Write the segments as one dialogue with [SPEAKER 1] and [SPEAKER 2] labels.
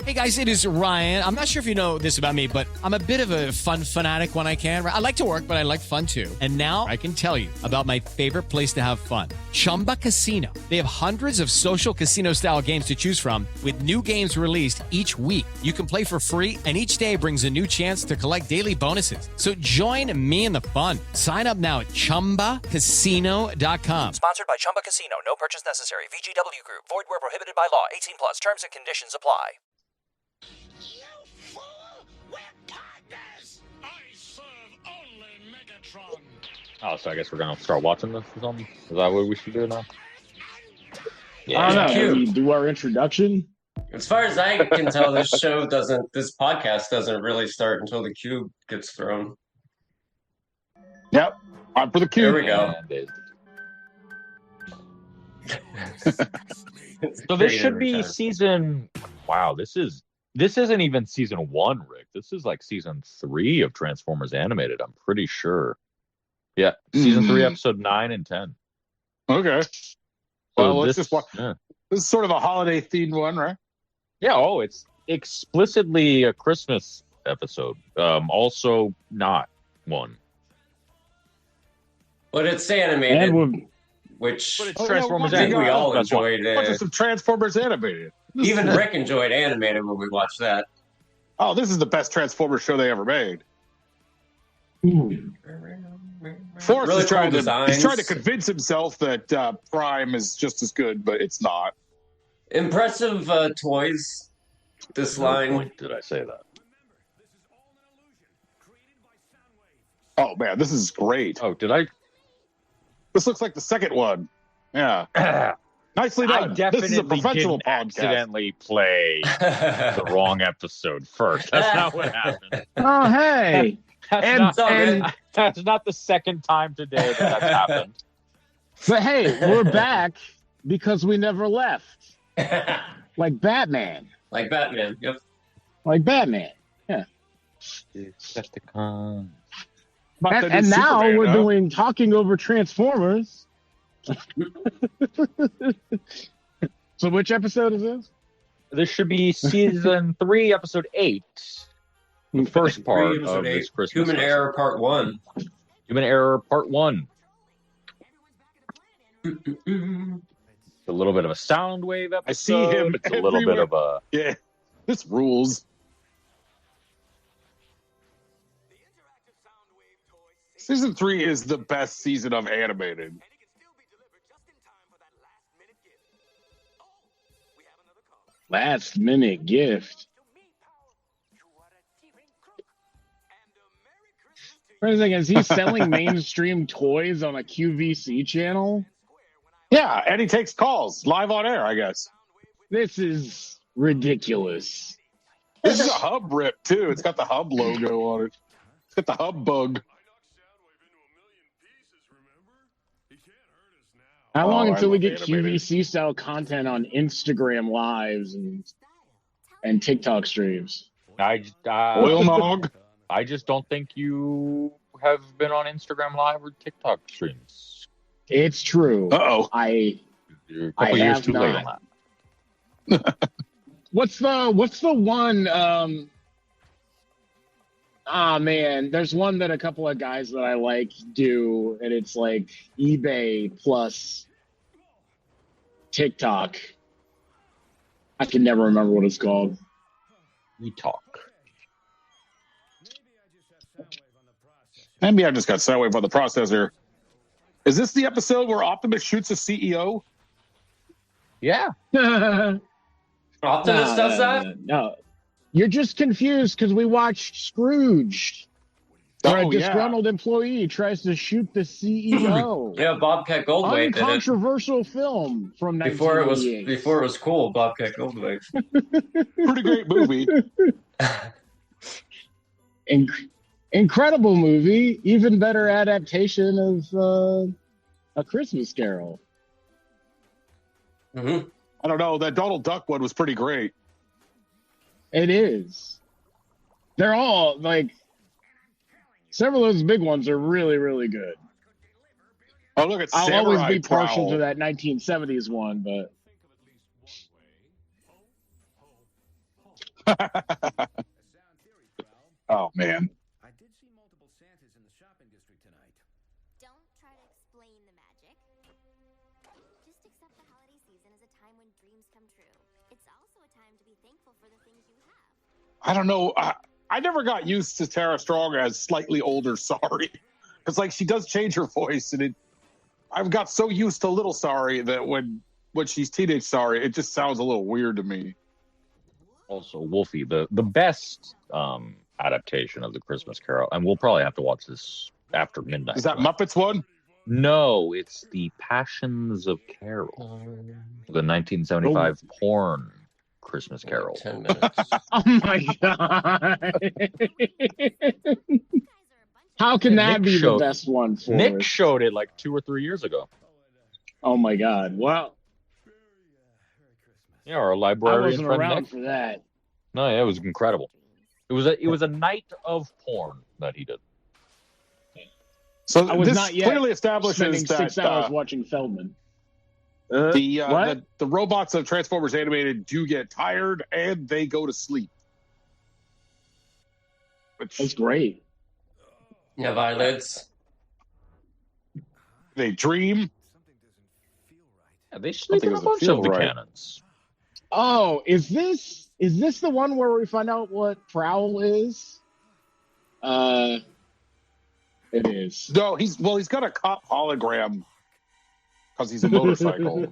[SPEAKER 1] Hey guys, it is Ryan. I'm not sure if you know this about me, but I'm a bit of a fun fanatic when I can. I like to work, but I like fun too. And now I can tell you about my favorite place to have fun. Chumba Casino. They have hundreds of social casino style games to choose from with new games released each week. You can play for free and each day brings a new chance to collect daily bonuses. So join me in the fun. Sign up now at ChumbaCasino.com.
[SPEAKER 2] Sponsored by Chumba Casino. No purchase necessary. VGW Group. Void where prohibited by law. 18 plus. Terms and conditions apply.
[SPEAKER 3] You fool! We're partners! I serve only Megatron.
[SPEAKER 4] Oh, so I guess we're gonna start watching this or something? Is that what we should do now?
[SPEAKER 5] Yeah, I don't know. We do our introduction.
[SPEAKER 6] As far as I can tell, this podcast doesn't really start until the cube gets thrown.
[SPEAKER 5] Yep. On for the cube.
[SPEAKER 6] There we go.
[SPEAKER 4] So this should be season. Wow, this isn't even season 1, Rick. This is like season 3 of Transformers Animated. I'm pretty sure. Yeah, season 3, episode 9 and 10.
[SPEAKER 7] Okay. Well, let's just watch.
[SPEAKER 4] Yeah.
[SPEAKER 7] This is sort of a holiday themed one, right?
[SPEAKER 4] Yeah. Oh, it's explicitly a Christmas episode. Also not one.
[SPEAKER 6] But it's animated, but it's
[SPEAKER 4] Transformers
[SPEAKER 6] I think we all
[SPEAKER 7] That's
[SPEAKER 6] enjoyed it.
[SPEAKER 7] Watch some Transformers Animated.
[SPEAKER 6] Even Rick enjoyed animated when we watched that.
[SPEAKER 7] Oh, this is the best Transformers show they ever made. Forrest
[SPEAKER 6] Really
[SPEAKER 7] is trying
[SPEAKER 6] cool
[SPEAKER 7] he's trying to convince himself that Prime is just as good, but it's not.
[SPEAKER 6] Impressive toys. This line.
[SPEAKER 4] No point did I say that?
[SPEAKER 7] Oh man, this is great.
[SPEAKER 4] Oh, did I?
[SPEAKER 7] This looks like the second one. Yeah. Nicely done.
[SPEAKER 4] I definitely
[SPEAKER 7] this is a professional
[SPEAKER 4] didn't
[SPEAKER 7] podcast.
[SPEAKER 4] accidentally play the wrong episode first. That's not what happened.
[SPEAKER 5] Oh, hey.
[SPEAKER 4] That's not the second time today that's happened.
[SPEAKER 5] But hey, we're back because we never left. Like Batman.
[SPEAKER 6] Like Batman, yep.
[SPEAKER 5] Like Batman, yeah.
[SPEAKER 4] Decepticon.
[SPEAKER 5] And now
[SPEAKER 7] Superman,
[SPEAKER 5] we're doing Talking Over Transformers. So which episode is this?
[SPEAKER 4] This should be season 3, episode 8. The first part of this Christmas.
[SPEAKER 6] Human Error Part 1.
[SPEAKER 4] Human Error Part 1. A little bit of a sound wave episode.
[SPEAKER 7] I see him
[SPEAKER 4] It's a little bit of a...
[SPEAKER 7] Yeah, this rules. Season 3 is the best season of animated.
[SPEAKER 5] Last minute gift. Wait a second, is he selling mainstream toys on a QVC channel?
[SPEAKER 7] Yeah, and he takes calls live on air, I guess.
[SPEAKER 5] This is ridiculous.
[SPEAKER 7] This is a hub rip, too. It's got the hub logo on it. It's got the hub bug.
[SPEAKER 5] How long until we get
[SPEAKER 7] animated.
[SPEAKER 5] QVC style content on Instagram lives and TikTok streams?
[SPEAKER 7] Oil Nog?
[SPEAKER 4] I just don't think you have been on Instagram Live or TikTok streams.
[SPEAKER 5] It's true.
[SPEAKER 7] Uh-oh.
[SPEAKER 4] You're a couple years too late on that.
[SPEAKER 5] What's the one? Man, there's one that a couple of guys that I like do, and it's like eBay plus TikTok. I can never remember what it's called.
[SPEAKER 4] We talk.
[SPEAKER 7] Maybe I just got Soundwave on the processor. Is this the episode where Optimus shoots a CEO?
[SPEAKER 4] Yeah.
[SPEAKER 6] Optimus does that?
[SPEAKER 5] No. You're just confused because we watched Scrooge. Where a disgruntled employee tries to shoot the CEO.
[SPEAKER 6] Yeah, Bobcat Goldthwait did it.
[SPEAKER 5] Uncontroversial film from 1988.
[SPEAKER 6] Before it was cool, Bobcat Goldthwait.
[SPEAKER 7] Pretty great movie.
[SPEAKER 5] Incredible movie. Even better adaptation of A Christmas Carol.
[SPEAKER 6] Mm-hmm.
[SPEAKER 7] I don't know. That Donald Duck one was pretty great.
[SPEAKER 5] It is. They're all like several of those big ones are really, really good.
[SPEAKER 7] Oh, look at
[SPEAKER 5] I'll always be partial
[SPEAKER 7] Prowl.
[SPEAKER 5] to that 1970s one, but
[SPEAKER 7] Oh man.
[SPEAKER 8] I did see multiple Santas in the shopping district tonight.
[SPEAKER 9] Don't try to explain the magic. Just accept the holiday season as a time when dreams come true. It's also a time to be thankful for the things you have.
[SPEAKER 7] I don't know. I never got used to Tara Strong as slightly older Sorry, because like she does change her voice, and I've got so used to Little Sorry that when she's teenage Sorry, it just sounds a little weird to me.
[SPEAKER 4] Also, Wolfie, the best adaptation of the Christmas Carol, and we'll probably have to watch this after midnight.
[SPEAKER 7] Is that Muppets one?
[SPEAKER 4] No, it's the Passions of Carol, the 1975 porn Christmas Carol.
[SPEAKER 6] 10 minutes.
[SPEAKER 5] Oh my god! How can that be the best one for
[SPEAKER 4] Nick
[SPEAKER 5] us?
[SPEAKER 4] showed it like 2 or 3 years ago.
[SPEAKER 5] Oh my god! Wow,
[SPEAKER 4] Yeah, our
[SPEAKER 5] I
[SPEAKER 4] librarian
[SPEAKER 5] wasn't
[SPEAKER 4] friend
[SPEAKER 5] around
[SPEAKER 4] Nick.
[SPEAKER 5] for that.
[SPEAKER 4] No, yeah, it was incredible. It was a night of porn that he did.
[SPEAKER 7] So
[SPEAKER 5] I was
[SPEAKER 7] this
[SPEAKER 5] not yet
[SPEAKER 7] clearly establishes
[SPEAKER 5] spending
[SPEAKER 7] that
[SPEAKER 5] 6 hours watching Feldman.
[SPEAKER 7] the robots of Transformers Animated do get tired and they go to sleep. Which
[SPEAKER 5] That's great.
[SPEAKER 6] Yeah, eyelids.
[SPEAKER 7] they dream.
[SPEAKER 4] Yeah, they sleep in a
[SPEAKER 7] doesn't
[SPEAKER 4] bunch
[SPEAKER 7] feel
[SPEAKER 4] of the
[SPEAKER 7] right.
[SPEAKER 4] cannons.
[SPEAKER 5] Oh, is this the one where we find out what Prowl is? It is.
[SPEAKER 7] No, he's got a cop hologram because he's a motorcycle.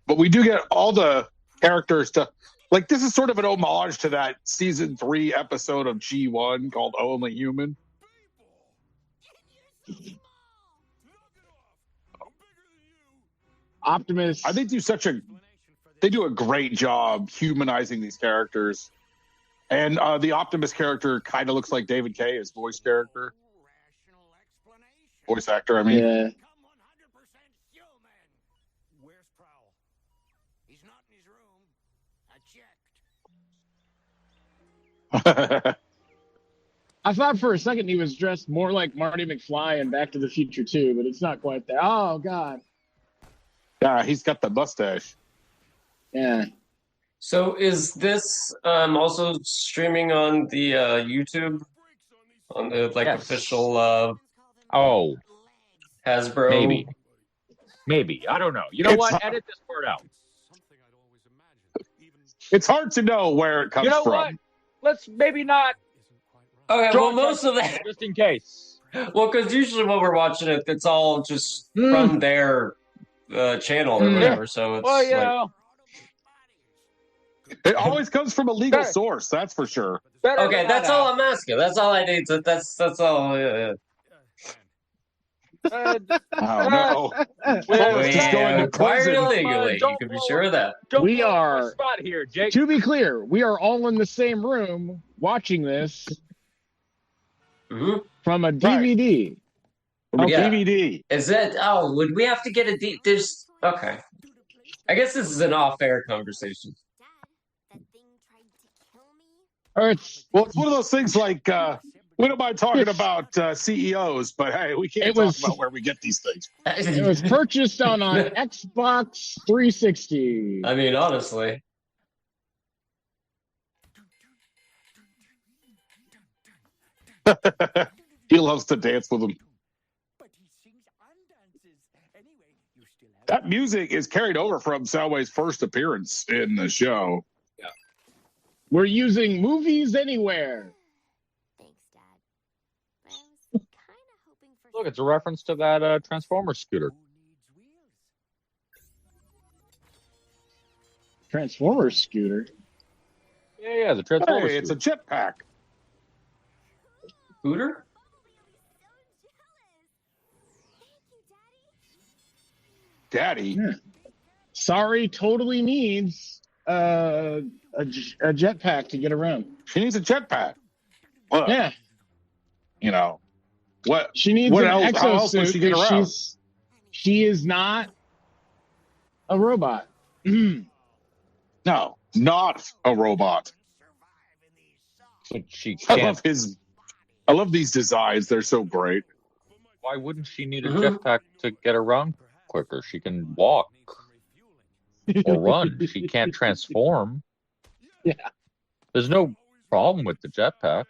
[SPEAKER 7] But we do get all the characters to like this is sort of an homage to that season 3 episode of G1 called Only Human.
[SPEAKER 5] Optimus.
[SPEAKER 7] I think they do a great job humanizing these characters. And the Optimus character kind of looks like David Kaye, his voice character. Voice actor, I mean.
[SPEAKER 5] Yeah.
[SPEAKER 3] Where's Prowl? He's not in his room. I checked.
[SPEAKER 5] I thought for a second he was dressed more like Marty McFly in Back to the Future 2, but it's not quite there. Oh, God.
[SPEAKER 7] Yeah, he's got the mustache.
[SPEAKER 5] Yeah.
[SPEAKER 6] So is this also streaming on the YouTube? On the
[SPEAKER 4] Yes.
[SPEAKER 6] official
[SPEAKER 4] Oh,
[SPEAKER 6] Hasbro?
[SPEAKER 4] maybe. I don't know. You know
[SPEAKER 7] It's
[SPEAKER 4] what?
[SPEAKER 7] hard-
[SPEAKER 4] Edit this part out.
[SPEAKER 7] It's hard to know where it comes
[SPEAKER 4] You know
[SPEAKER 7] from.
[SPEAKER 4] what? Let's maybe not.
[SPEAKER 6] Okay, well,
[SPEAKER 4] Draw
[SPEAKER 6] most of that.
[SPEAKER 4] just in case.
[SPEAKER 6] Well, because usually when we're watching it, it's all just from their channel or whatever. So it's
[SPEAKER 4] Well,
[SPEAKER 6] like,
[SPEAKER 7] It always comes from a legal
[SPEAKER 4] Better-
[SPEAKER 7] source, that's for sure.
[SPEAKER 4] better
[SPEAKER 6] okay,
[SPEAKER 4] than
[SPEAKER 6] that's
[SPEAKER 4] that.
[SPEAKER 6] all I'm asking. That's all I need. That's all.
[SPEAKER 7] Oh no.
[SPEAKER 4] Well,
[SPEAKER 6] We
[SPEAKER 7] just going to
[SPEAKER 6] acquired
[SPEAKER 7] prison.
[SPEAKER 6] illegally. You
[SPEAKER 4] Don't
[SPEAKER 6] can be
[SPEAKER 4] blow
[SPEAKER 6] sure of that.
[SPEAKER 4] Don't
[SPEAKER 5] We
[SPEAKER 4] blow up my
[SPEAKER 5] are-
[SPEAKER 4] spot here, Jake.
[SPEAKER 5] To be clear, we are all in the same room watching this
[SPEAKER 6] hmm
[SPEAKER 5] from a DVD.
[SPEAKER 7] From a
[SPEAKER 6] Yeah.
[SPEAKER 7] DVD.
[SPEAKER 6] Is it? Oh, would we have to get a deep? There's okay. I guess this is an off-air conversation.
[SPEAKER 9] Dad, that thing tried to kill me.
[SPEAKER 5] Or it's
[SPEAKER 7] Well, it's one of those things like we don't mind talking about CEOs, but hey, we can't
[SPEAKER 5] It
[SPEAKER 7] talk
[SPEAKER 5] was-
[SPEAKER 7] about where we get these things.
[SPEAKER 5] it was purchased on Xbox 360.
[SPEAKER 6] I mean, honestly.
[SPEAKER 7] He loves to dance with them.
[SPEAKER 3] But he sings and dances. Anyway, you still have
[SPEAKER 7] That music is carried over from Soundwave's first appearance in the show.
[SPEAKER 5] We're using Movies Anywhere.
[SPEAKER 9] Thanks, Dad. But I was kind of hoping for.
[SPEAKER 4] Look, it's a reference to that Transformers scooter.
[SPEAKER 3] who needs wheels.
[SPEAKER 5] Transformers scooter.
[SPEAKER 4] Yeah, the Transformers
[SPEAKER 7] Hey, it's a
[SPEAKER 4] scooter.
[SPEAKER 7] jetpack.
[SPEAKER 6] Hooter?
[SPEAKER 7] Daddy.
[SPEAKER 5] Yeah. Sorry, totally needs a jetpack to get around.
[SPEAKER 7] She needs a jetpack. Look,
[SPEAKER 5] Yeah,
[SPEAKER 7] you know, what?
[SPEAKER 5] she needs
[SPEAKER 7] What
[SPEAKER 5] an
[SPEAKER 7] else- how else would
[SPEAKER 5] exosuit
[SPEAKER 7] she get
[SPEAKER 5] because
[SPEAKER 7] around?
[SPEAKER 5] she is not a robot.
[SPEAKER 7] No, not a robot.
[SPEAKER 4] But she
[SPEAKER 7] I
[SPEAKER 4] can't.
[SPEAKER 7] I love these designs. They're so great.
[SPEAKER 4] Why wouldn't she need a
[SPEAKER 6] Mhm.
[SPEAKER 4] jetpack to get around quicker? She can walk or run. She can't transform.
[SPEAKER 5] Yeah.
[SPEAKER 4] There's no problem with the jetpack.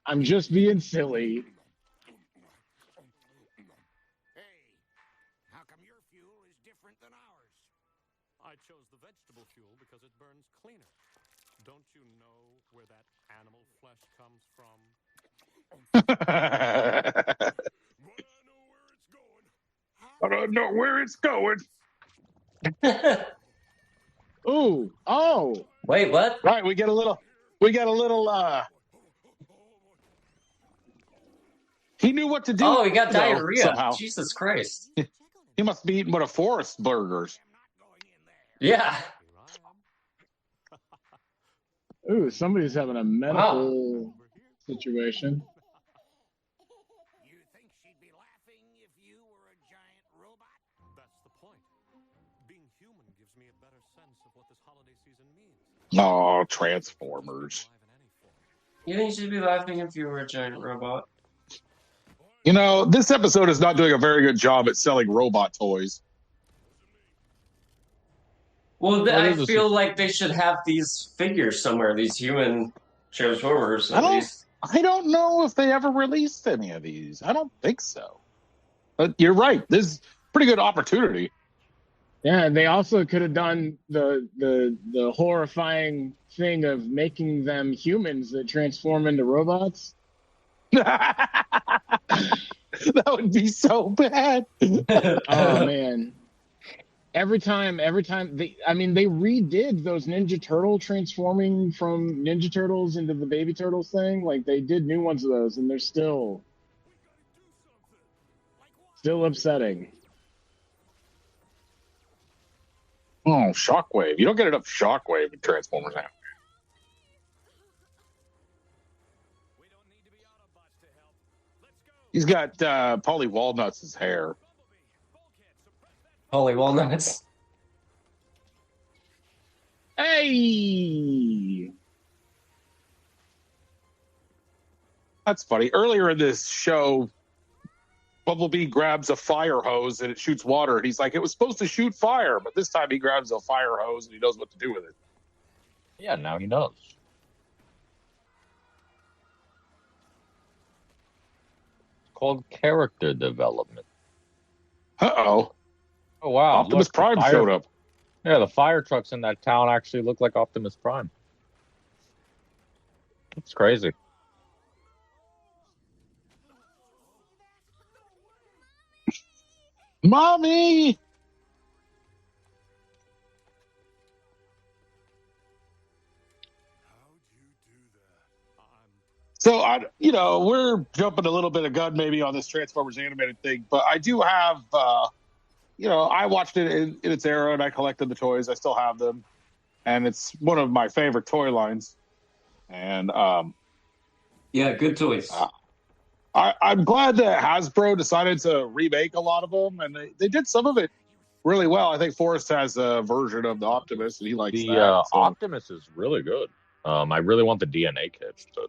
[SPEAKER 5] I'm just being silly.
[SPEAKER 8] How come your fuel is different than ours? I chose the vegetable fuel because it burns cleaner. Don't you know where that animal flesh comes from?
[SPEAKER 7] I don't know where it's going.
[SPEAKER 5] Ooh, oh.
[SPEAKER 6] Wait, what?
[SPEAKER 7] Right, we get a little. He knew what to do.
[SPEAKER 6] Oh, he got
[SPEAKER 7] though,
[SPEAKER 6] diarrhea.
[SPEAKER 7] somehow.
[SPEAKER 6] Jesus Christ.
[SPEAKER 7] He must be eating one of Forrest burgers.
[SPEAKER 6] Yeah.
[SPEAKER 5] Ooh, somebody's having a medical situation.
[SPEAKER 8] You think she'd be laughing if you were a giant robot? That's the point. Being human gives me a better sense of what this holiday season means.
[SPEAKER 7] Oh, Transformers.
[SPEAKER 6] You think she'd be laughing if you were a giant robot?
[SPEAKER 7] You know, this episode is not doing a very good job at selling robot toys.
[SPEAKER 6] Well, I feel like they should have these figures somewhere, these human Transformers at least.
[SPEAKER 7] I don't know if they ever released any of these. I don't think so. But you're right. This is a pretty good opportunity.
[SPEAKER 5] Yeah, and they also could have done the horrifying thing of making them humans that transform into robots.
[SPEAKER 7] That would be so bad.
[SPEAKER 5] Oh man. Every time they redid those Ninja Turtle transforming from Ninja Turtles into the Baby Turtles thing. Like they did new ones of those and they're still upsetting.
[SPEAKER 7] Oh, Shockwave. You don't get enough Shockwave in Transformers now. He's got Polly Walnuts' hair.
[SPEAKER 6] Holy walnuts.
[SPEAKER 5] Hey!
[SPEAKER 7] That's funny. Earlier in this show, Bumblebee grabs a fire hose and it shoots water. And he's like, it was supposed to shoot fire. But this time he grabs a fire hose and he knows what to do with it.
[SPEAKER 4] Yeah, now he knows. It's called character development.
[SPEAKER 7] Uh-oh.
[SPEAKER 4] Oh, wow.
[SPEAKER 7] Optimus Prime showed up.
[SPEAKER 4] Yeah, the fire trucks in that town actually look like Optimus Prime. It's crazy.
[SPEAKER 7] Mommy! So, we're jumping a little bit of gun maybe on this Transformers animated thing, but I do have, I watched it in its era and I collected the toys. I still have them. And it's one of my favorite toy lines. And,
[SPEAKER 6] yeah, good toys.
[SPEAKER 7] I'm glad that Hasbro decided to remake a lot of them, and they did some of it really well. I think Forrest has a version of the Optimus, and he likes
[SPEAKER 4] the
[SPEAKER 7] that. So.
[SPEAKER 4] Optimus is really good. I really want the DNA kits, but.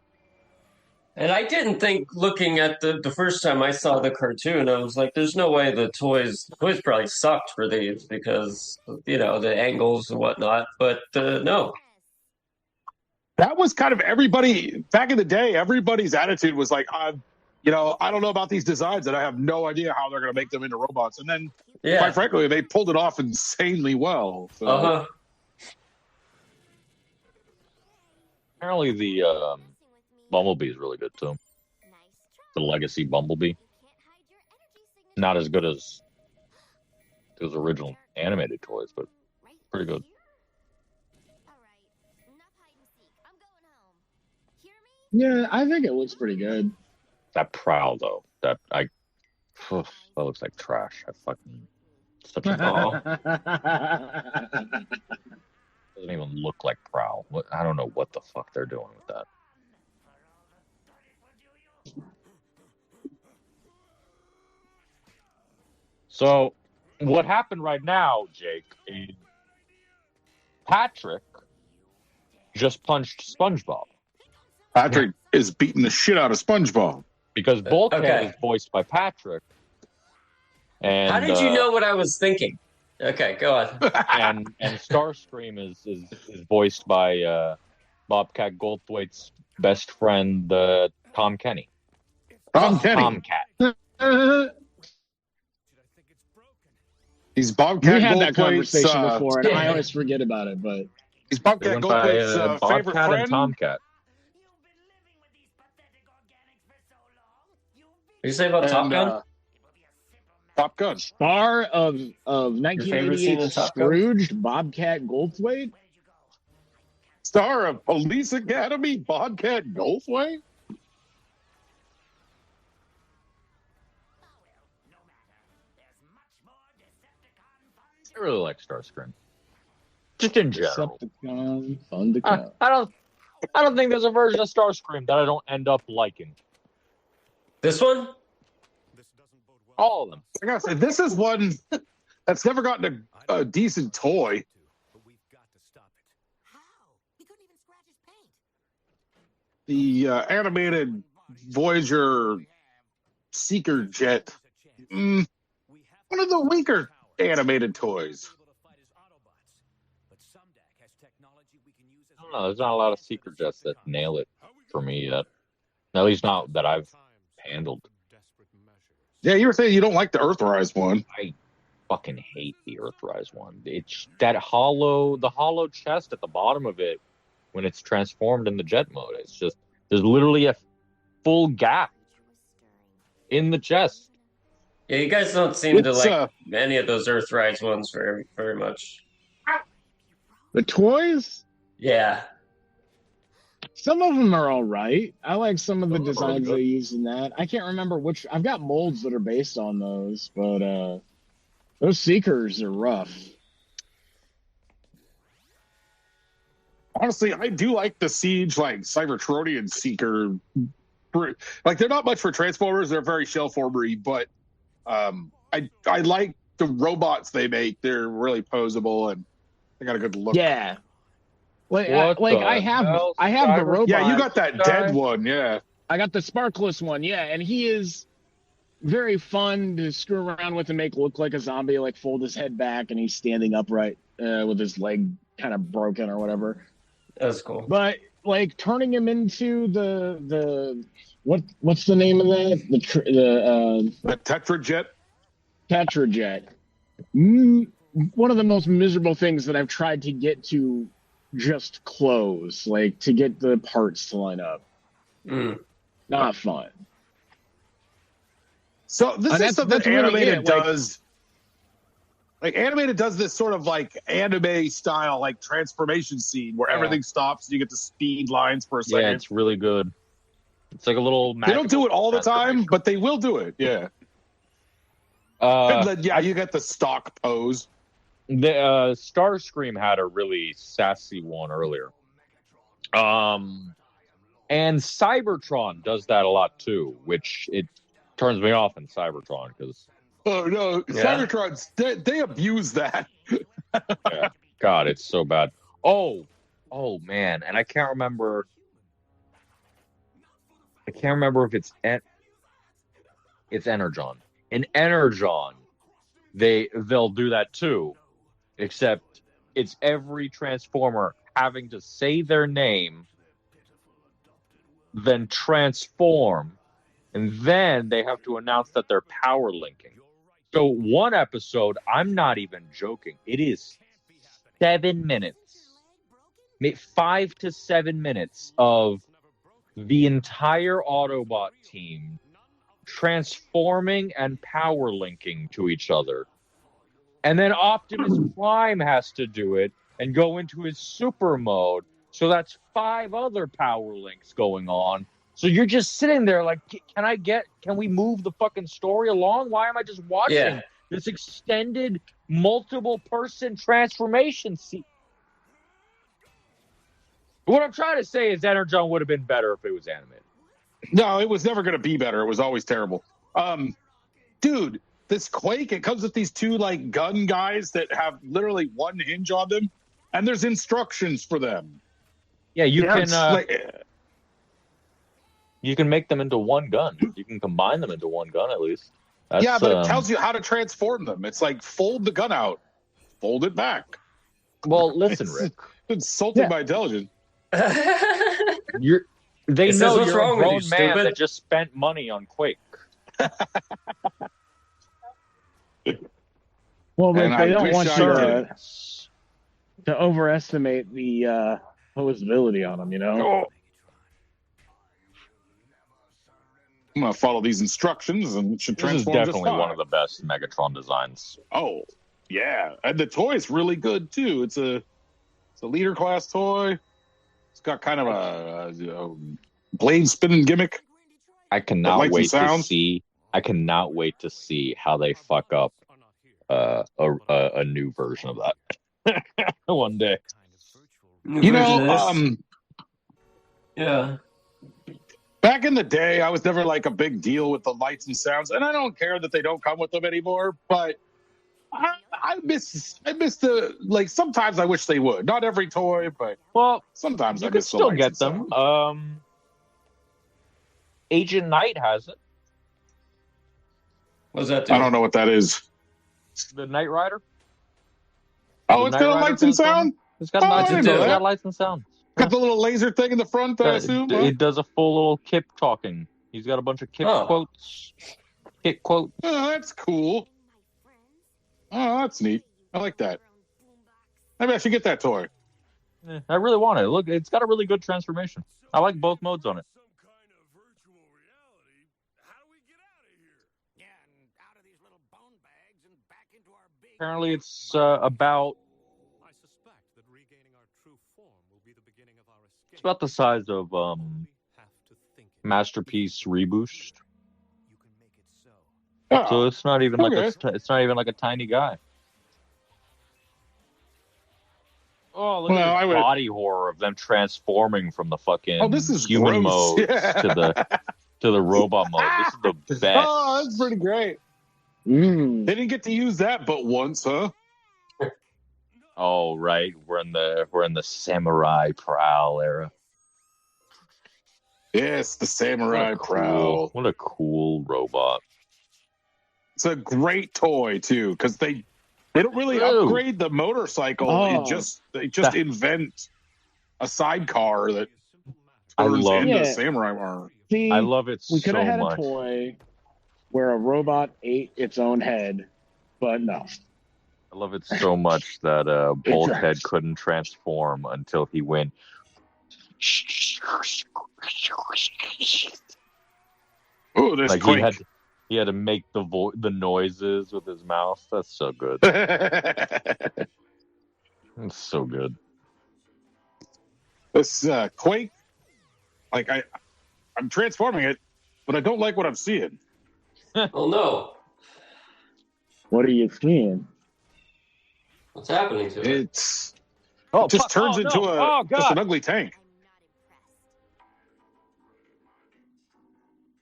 [SPEAKER 6] And I didn't think, looking at the first time I saw the cartoon, I was like, "There's no way the toys probably sucked for these because the angles and whatnot." But no.
[SPEAKER 7] That was kind of everybody back in the day. Everybody's attitude was like, I don't know about these designs, and I have no idea how they're going to make them into robots. And then, quite frankly, they pulled it off insanely well. So.
[SPEAKER 4] Apparently, the Bumblebee is really good too. The Legacy Bumblebee, not as good as those original animated toys, but pretty good.
[SPEAKER 5] Yeah, I think it looks pretty good.
[SPEAKER 4] That Prowl though, that looks like trash. I fucking such a doesn't even look like Prowl. I don't know what the fuck they're doing with that. So, what happened right now, Jake, is Patrick just punched SpongeBob.
[SPEAKER 7] Patrick is beating the shit out of SpongeBob.
[SPEAKER 4] Because Bulkhead is voiced by Patrick. And
[SPEAKER 6] how did you know what I was thinking? Okay, go on.
[SPEAKER 4] And Starscream is voiced by Bobcat Goldthwait's best friend, Tom Kenny.
[SPEAKER 7] Tom Kenny.
[SPEAKER 4] Tomcat.
[SPEAKER 7] He's Bobcat
[SPEAKER 5] We had that
[SPEAKER 7] Goldthwait's,
[SPEAKER 5] conversation before, and I
[SPEAKER 6] yeah.
[SPEAKER 5] always forget about it. But
[SPEAKER 7] he's
[SPEAKER 4] They
[SPEAKER 7] Bobcat
[SPEAKER 4] went by
[SPEAKER 7] Goldthwait's favorite
[SPEAKER 4] Bobcat
[SPEAKER 7] friend.
[SPEAKER 4] and Tomcat.
[SPEAKER 6] What do you say about Top
[SPEAKER 7] And,
[SPEAKER 6] Gun?
[SPEAKER 7] Top Gun.
[SPEAKER 5] star of
[SPEAKER 6] favorite scene in
[SPEAKER 5] 1988
[SPEAKER 6] Top Gun?
[SPEAKER 5] Scrooged, Bobcat Goldthwait.
[SPEAKER 7] Star of Police Academy, Bobcat Goldthwait.
[SPEAKER 4] I really like Starscream. Just in general.
[SPEAKER 5] Decepticon, fun to count.
[SPEAKER 4] I don't think there's a version of Starscream that I don't end up liking.
[SPEAKER 6] This one?
[SPEAKER 4] All of them.
[SPEAKER 7] I gotta say, this is one that's never gotten a decent toy. The animated Voyager Seeker Jet. One of the weaker animated toys.
[SPEAKER 4] I don't know. There's not a lot of Seeker Jets that nail it for me yet. At least not that I've handled.
[SPEAKER 7] Yeah, you were saying you don't like the Earthrise one.
[SPEAKER 4] I fucking hate the Earthrise one. It's that the hollow chest at the bottom of it when it's transformed in the jet mode. It's just, there's literally a full gap in the chest.
[SPEAKER 6] Yeah, you guys don't seem to
[SPEAKER 7] It's,
[SPEAKER 6] like any of those Earthrise ones very much.
[SPEAKER 5] The toys,
[SPEAKER 6] Yeah.
[SPEAKER 5] some of them are all right. I like some of the
[SPEAKER 4] Some of them are
[SPEAKER 5] designs
[SPEAKER 4] good.
[SPEAKER 5] they use in that. I can't remember which. I've got molds that are based on those, but those Seekers are rough.
[SPEAKER 7] Honestly, I do like the Siege, like Cybertronian Seeker. Like, they're not much for Transformers. They're very shellformery, but I like the robots they make. They're really posable and they got a good look.
[SPEAKER 5] Yeah, like
[SPEAKER 4] What
[SPEAKER 5] like
[SPEAKER 4] the
[SPEAKER 5] I have
[SPEAKER 4] hell,
[SPEAKER 5] the
[SPEAKER 4] Cyber-
[SPEAKER 5] robot.
[SPEAKER 7] Yeah, you got that
[SPEAKER 4] guy?
[SPEAKER 7] dead one. Yeah.
[SPEAKER 5] I got the Sparkless one, yeah, and he is very fun to screw around with and make look like a zombie, like fold his head back and he's standing upright with his leg kind of broken or whatever.
[SPEAKER 6] That's cool.
[SPEAKER 5] But like turning him into the what's the name of that?
[SPEAKER 7] The Tetrajet.
[SPEAKER 5] Tetrajet. One of the most miserable things that I've tried to get to just close, like to get the parts to line up. Not fun.
[SPEAKER 7] So this is something
[SPEAKER 5] that's really
[SPEAKER 7] Animated
[SPEAKER 5] it, like-
[SPEAKER 7] does. Like, Animated does this sort of like anime style, like transformation scene where everything stops and you get the speed lines for a second.
[SPEAKER 4] Yeah, it's really good. It's like a little.
[SPEAKER 7] They don't do it all the time, but they will do it. Yeah. And then, yeah, you get the stock pose.
[SPEAKER 4] The Starscream had a really sassy one earlier. And Cybertron does that a lot too, which it turns me off in Cybertron because
[SPEAKER 7] Oh no, Cybertrons, they abuse that.
[SPEAKER 4] yeah, God, it's so bad. Oh man, and I can't remember if it's Energon. In Energon, they'll do that too, except it's every Transformer having to say their name, then transform, and then they have to announce that they're power linking. So one episode, I'm not even joking, it is 7 minutes, 5 to 7 minutes of the entire Autobot team transforming and power linking to each other. And then Optimus Prime has to do it and go into his super mode. So that's 5 other power links going on. So you're just sitting there like, can we move the fucking story along? Why am I just watching this extended multiple person transformation scene? What I'm trying to say is Energon would have been better if it was animated.
[SPEAKER 7] No, it was never going to be better. It was always terrible. Dude, this Quake, it comes with these 2 like gun guys that have literally one hinge on them, and there's instructions for them.
[SPEAKER 4] Yeah, you
[SPEAKER 7] it's
[SPEAKER 4] you can make them into one gun. You can combine them into one gun at least. That's,
[SPEAKER 7] yeah, but it tells you how to transform them. It's like fold the gun out. fold it back.
[SPEAKER 4] Well, listen, Rick.
[SPEAKER 7] Insulting my intelligence.
[SPEAKER 4] They know
[SPEAKER 6] what's
[SPEAKER 4] you're a
[SPEAKER 6] wrong with
[SPEAKER 4] grown
[SPEAKER 6] you,
[SPEAKER 4] man
[SPEAKER 6] stupid?
[SPEAKER 4] that just spent money on Quake.
[SPEAKER 5] Well, Rick,
[SPEAKER 7] And
[SPEAKER 5] they
[SPEAKER 7] I
[SPEAKER 5] don't
[SPEAKER 7] wish
[SPEAKER 5] want
[SPEAKER 7] I
[SPEAKER 5] you
[SPEAKER 7] did.
[SPEAKER 5] to overestimate the posability on them, you know?
[SPEAKER 7] I'm going to follow these instructions and it should
[SPEAKER 4] This is
[SPEAKER 7] transform
[SPEAKER 4] definitely
[SPEAKER 7] just fine.
[SPEAKER 4] one of the best Megatron designs.
[SPEAKER 7] Oh, yeah. And the toy's really good, too. It's a leader class toy. It's got kind of a blade spinning gimmick.
[SPEAKER 4] I cannot
[SPEAKER 7] lights and
[SPEAKER 4] wait to
[SPEAKER 7] sound.
[SPEAKER 4] see. I cannot wait to see how they fuck up a new version of that one day.
[SPEAKER 7] You know,
[SPEAKER 6] yeah.
[SPEAKER 7] back in the day, I was never like a big deal with the lights and sounds, and I don't care that they don't come with them anymore. But I miss the like. Sometimes I wish they would. Not every toy, but sometimes
[SPEAKER 4] you
[SPEAKER 7] I
[SPEAKER 4] can
[SPEAKER 7] miss the
[SPEAKER 4] still
[SPEAKER 7] lights
[SPEAKER 4] get
[SPEAKER 7] and
[SPEAKER 4] them.
[SPEAKER 7] sounds.
[SPEAKER 4] Agent Knight has it.
[SPEAKER 6] What does that do?
[SPEAKER 7] I don't know what that is.
[SPEAKER 4] The Knight Rider.
[SPEAKER 7] Oh,
[SPEAKER 4] The
[SPEAKER 7] it's
[SPEAKER 4] Knight
[SPEAKER 7] got
[SPEAKER 4] Rider
[SPEAKER 7] lights and
[SPEAKER 4] Transformer?
[SPEAKER 7] sound.
[SPEAKER 4] It's got
[SPEAKER 7] Oh,
[SPEAKER 4] lights
[SPEAKER 7] I
[SPEAKER 4] and
[SPEAKER 7] didn't know
[SPEAKER 4] sound. It's
[SPEAKER 7] that.
[SPEAKER 4] got lights and sound.
[SPEAKER 7] Got the little laser thing in the front, I assume. Huh?
[SPEAKER 4] It does a full little Kip talking. He's got a bunch of Kip quotes. Kip quotes.
[SPEAKER 7] Oh, that's cool. Oh, that's neat. I like that. Maybe I should get that toy.
[SPEAKER 4] I really want it. Look, it's got a really good transformation. I like both modes on it. Apparently, it's about. It's about the size of Masterpiece Reboost. So it's not even like it's not even like a tiny guy. Oh, look at the body horror of them transforming from the fucking
[SPEAKER 7] this is
[SPEAKER 4] human
[SPEAKER 7] gross.
[SPEAKER 4] mode to the robot mode. This is the best.
[SPEAKER 7] Oh, that's pretty great. They didn't get to use that but once, huh?
[SPEAKER 4] Oh, right. We're in the Samurai Prowl era.
[SPEAKER 7] Yes, the Samurai Prowl.
[SPEAKER 4] What a cool robot.
[SPEAKER 7] It's a great toy too, because they don't really upgrade the motorcycle. They just invent a sidecar that turns into samurai armor.
[SPEAKER 5] See,
[SPEAKER 4] I love it
[SPEAKER 5] we could
[SPEAKER 4] so
[SPEAKER 5] have had
[SPEAKER 4] much.
[SPEAKER 5] a toy where a robot ate its own head, but no.
[SPEAKER 4] I love it so much that Bolthead couldn't transform until he went.
[SPEAKER 7] Oh, there's
[SPEAKER 4] like
[SPEAKER 7] Quake.
[SPEAKER 4] he had to make the noises with his mouth. That's so good. It's so good.
[SPEAKER 7] This Quake, like I'm transforming it, but I don't like what I'm seeing.
[SPEAKER 6] Oh no!
[SPEAKER 5] What are you seeing?
[SPEAKER 6] What's happening to it?
[SPEAKER 7] It just turns into just an ugly tank.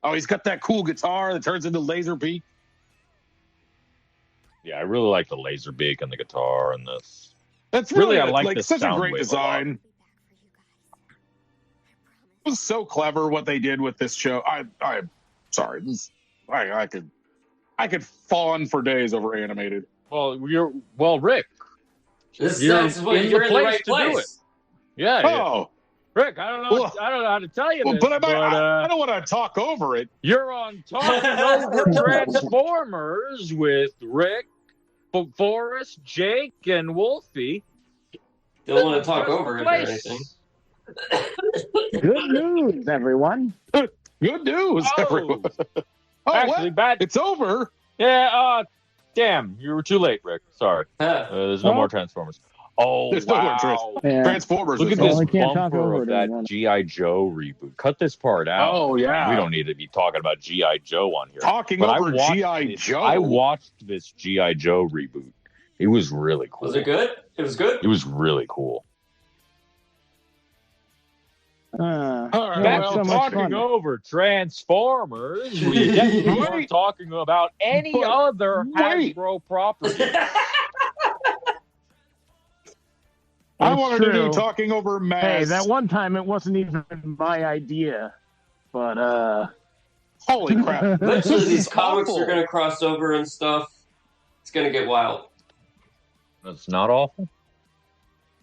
[SPEAKER 7] Oh, he's got that cool guitar that turns into laser beak.
[SPEAKER 4] Yeah, I really like the laser beak and the guitar and this.
[SPEAKER 7] That's really
[SPEAKER 4] I like
[SPEAKER 7] such a great
[SPEAKER 4] Soundwave
[SPEAKER 7] design. It was so clever what they did with this show. I'm sorry. I could fawn for days over animated.
[SPEAKER 4] Well, Rick.
[SPEAKER 6] You're in the right place.
[SPEAKER 4] Yeah.
[SPEAKER 7] Oh,
[SPEAKER 4] Rick, I don't know how to tell you this,
[SPEAKER 7] but I don't want to talk over it.
[SPEAKER 4] You're on Talking Over Transformers with Rick, Forrest, Jake, and Wolfie.
[SPEAKER 6] Don't want to talk over it or anything.
[SPEAKER 5] Good news, everyone.
[SPEAKER 7] Good news, everyone.
[SPEAKER 4] Actually, bad.
[SPEAKER 7] It's over.
[SPEAKER 4] Yeah. Damn, you were too late, Rick. Sorry. There's no more Transformers. Oh,
[SPEAKER 7] There's
[SPEAKER 4] wow.
[SPEAKER 7] no more Transformers.
[SPEAKER 4] Look at
[SPEAKER 7] is
[SPEAKER 4] this
[SPEAKER 7] over.
[SPEAKER 4] bumper of that G.I. Joe reboot. Cut this part out.
[SPEAKER 7] Oh, yeah.
[SPEAKER 4] We don't need to be talking about G.I. Joe on here.
[SPEAKER 7] Talking over G.I. Joe.
[SPEAKER 4] I watched this G.I. Joe reboot. It was really cool.
[SPEAKER 6] Was it good? It was good?
[SPEAKER 4] It was really cool.
[SPEAKER 5] That's so much
[SPEAKER 4] talking
[SPEAKER 5] fun.
[SPEAKER 4] over Transformers, we definitely weren't talking about any other Hasbro property.
[SPEAKER 7] I wanted to do talking over Mass.
[SPEAKER 5] Hey, that one time it wasn't even my idea, but
[SPEAKER 7] holy crap!
[SPEAKER 6] Eventually, these comics are going to cross over and stuff. It's going to get wild.
[SPEAKER 4] It's not awful.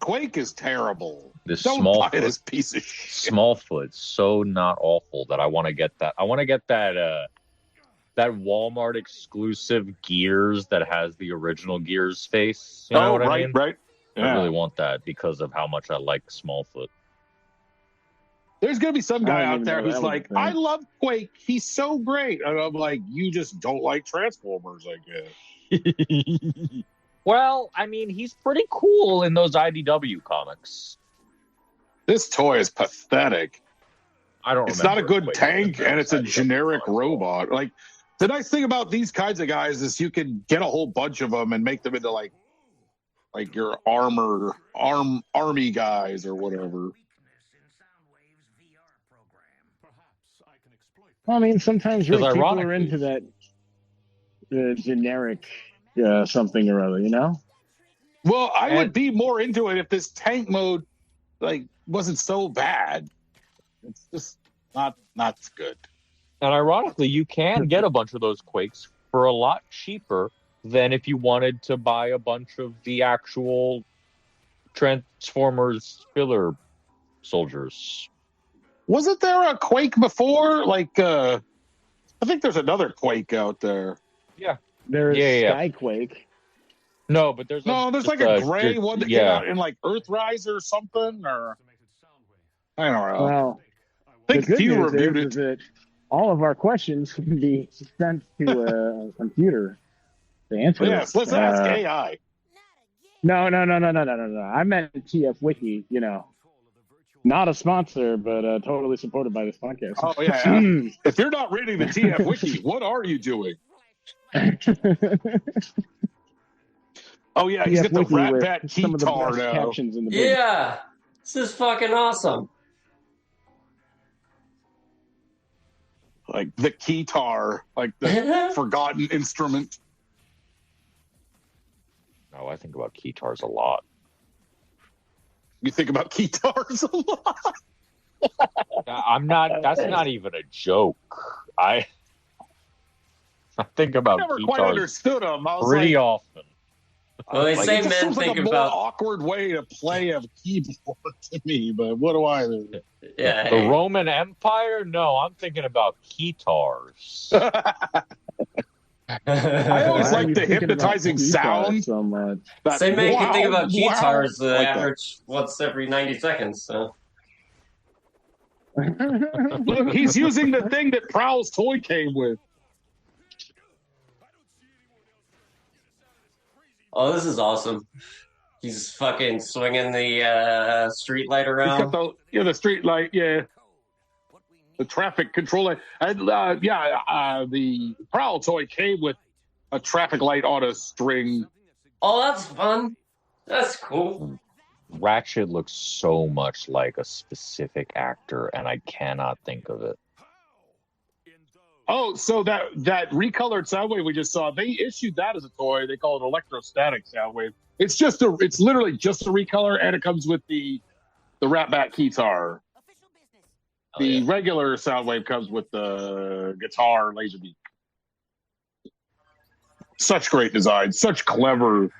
[SPEAKER 7] Quake is terrible.
[SPEAKER 4] This
[SPEAKER 7] Don't buy this piece of shit.
[SPEAKER 4] Smallfoot, so not awful that I want to get that. I want to get that that Walmart exclusive Gears that has the original Gears face. You know what I mean?
[SPEAKER 7] Right. Yeah.
[SPEAKER 4] I really want that because of how much I like Smallfoot.
[SPEAKER 7] There's gonna be some guy
[SPEAKER 5] I don't
[SPEAKER 7] out
[SPEAKER 5] even
[SPEAKER 7] there
[SPEAKER 5] know
[SPEAKER 7] who's
[SPEAKER 5] that
[SPEAKER 7] like,
[SPEAKER 5] was a
[SPEAKER 7] I
[SPEAKER 5] thing.
[SPEAKER 7] love Quake. He's so great. And I'm like, you just don't like Transformers, I guess.
[SPEAKER 4] Well, I mean, he's pretty cool in those IDW comics.
[SPEAKER 7] This toy is pathetic.
[SPEAKER 4] I don't.
[SPEAKER 7] It's not a
[SPEAKER 4] remember
[SPEAKER 7] good
[SPEAKER 4] Quake
[SPEAKER 7] tank,
[SPEAKER 4] in
[SPEAKER 7] and
[SPEAKER 4] those
[SPEAKER 7] it's a
[SPEAKER 4] IDW
[SPEAKER 7] generic
[SPEAKER 4] comics.
[SPEAKER 7] robot. Like the nice thing about these kinds of guys is you can get a whole bunch of them and make them into like your army guys or whatever.
[SPEAKER 5] Well, I mean, sometimes
[SPEAKER 4] Because
[SPEAKER 5] Rick, people are
[SPEAKER 4] ironically-
[SPEAKER 5] into that generic something or other, you know?
[SPEAKER 7] Well, I would be more into it if this tank mode like wasn't so bad. It's just not good.
[SPEAKER 4] And ironically, you can get a bunch of those Quakes for a lot cheaper than if you wanted to buy a bunch of the actual Transformers filler soldiers.
[SPEAKER 7] Wasn't there a Quake before? Like, I think there's another Quake out there.
[SPEAKER 4] Yeah.
[SPEAKER 5] There's
[SPEAKER 4] Yeah.
[SPEAKER 5] Skyquake.
[SPEAKER 4] No, but there's
[SPEAKER 7] There's like a gray one that came out in like Earthrise or something, or I don't know.
[SPEAKER 5] Well,
[SPEAKER 7] I think
[SPEAKER 5] the good
[SPEAKER 7] few
[SPEAKER 5] news
[SPEAKER 7] reviewed
[SPEAKER 5] is
[SPEAKER 7] it.
[SPEAKER 5] that all of our questions can be sent to a computer to answer.
[SPEAKER 7] Yes, let's ask AI.
[SPEAKER 5] No. I meant TF Wiki, you know. Not a sponsor, but totally supported by this podcast.
[SPEAKER 7] Oh, yeah. If you're not reading the TF Wiki, what are you doing? Oh, yeah, he's got the
[SPEAKER 5] Wiki
[SPEAKER 7] Rat
[SPEAKER 5] with
[SPEAKER 7] Bat
[SPEAKER 5] some of the
[SPEAKER 7] Keytar
[SPEAKER 5] best
[SPEAKER 7] now.
[SPEAKER 5] captions in the book.
[SPEAKER 6] Yeah, this is fucking awesome.
[SPEAKER 7] Like the Keytar, like the forgotten instrument.
[SPEAKER 4] No, I think about Keytars a lot.
[SPEAKER 7] You think about Keytars a lot?
[SPEAKER 4] I'm not. That's not even a joke. I think about
[SPEAKER 7] I never quite
[SPEAKER 4] Keytars
[SPEAKER 7] understood them. I was
[SPEAKER 4] pretty
[SPEAKER 7] like,
[SPEAKER 4] often.
[SPEAKER 6] Well, they
[SPEAKER 7] like,
[SPEAKER 6] say
[SPEAKER 7] it just
[SPEAKER 6] men
[SPEAKER 7] seems like
[SPEAKER 6] think
[SPEAKER 7] a more
[SPEAKER 6] about.
[SPEAKER 7] awkward way to play a keyboard to me, but what do I do?
[SPEAKER 6] Yeah,
[SPEAKER 4] The Roman Empire? No, I'm thinking about Keytars.
[SPEAKER 7] I always
[SPEAKER 5] Why are
[SPEAKER 7] like
[SPEAKER 5] you
[SPEAKER 7] the
[SPEAKER 5] thinking about
[SPEAKER 7] hypnotizing
[SPEAKER 5] Keytars
[SPEAKER 7] sound.
[SPEAKER 5] so much?
[SPEAKER 7] That
[SPEAKER 6] same man can think about
[SPEAKER 7] wow,
[SPEAKER 6] guitars
[SPEAKER 7] wow, like that.
[SPEAKER 6] average once every 90 seconds. So.
[SPEAKER 7] Look, he's using the thing that Prowl's toy came with.
[SPEAKER 6] Oh, this is awesome. He's fucking swinging the street light
[SPEAKER 7] He's
[SPEAKER 6] around.
[SPEAKER 7] got the street light, the traffic control light. And, the Prowl toy came with a traffic light on a string.
[SPEAKER 6] Oh, that's fun. That's cool.
[SPEAKER 4] Ratchet looks so much like a specific actor, and I cannot think of it.
[SPEAKER 7] Oh, so that recolored Soundwave we just saw, they issued that as a toy. They call it electrostatic Soundwave. It's literally just a recolor, and it comes with the Rat Bat Keytar. The regular Soundwave comes with the guitar Laserbeak. Such great design, such clever.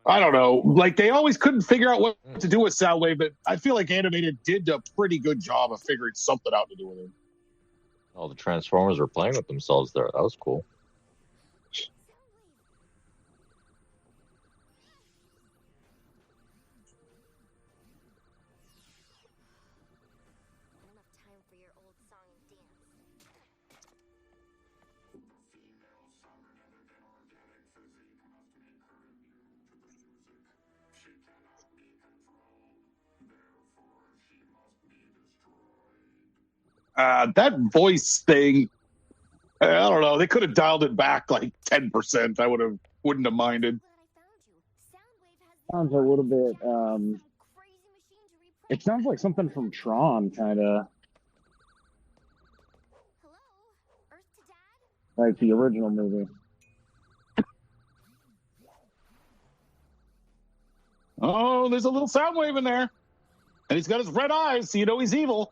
[SPEAKER 7] I don't know. Like, they always couldn't figure out what to do with Soundwave, but I feel like Animated did a pretty good job of figuring something out to do with it.
[SPEAKER 4] All the Transformers were playing with themselves there. That was cool.
[SPEAKER 9] Enough time for your old song and dance.
[SPEAKER 7] That voice thing, I don't know. They could have dialed it back like 10%. I wouldn't have minded.
[SPEAKER 5] Sounds a little bit. It sounds like something from Tron, kind of. Like the original movie.
[SPEAKER 7] Oh, there's a little Soundwave in there. And he's got his red eyes, so you know he's evil.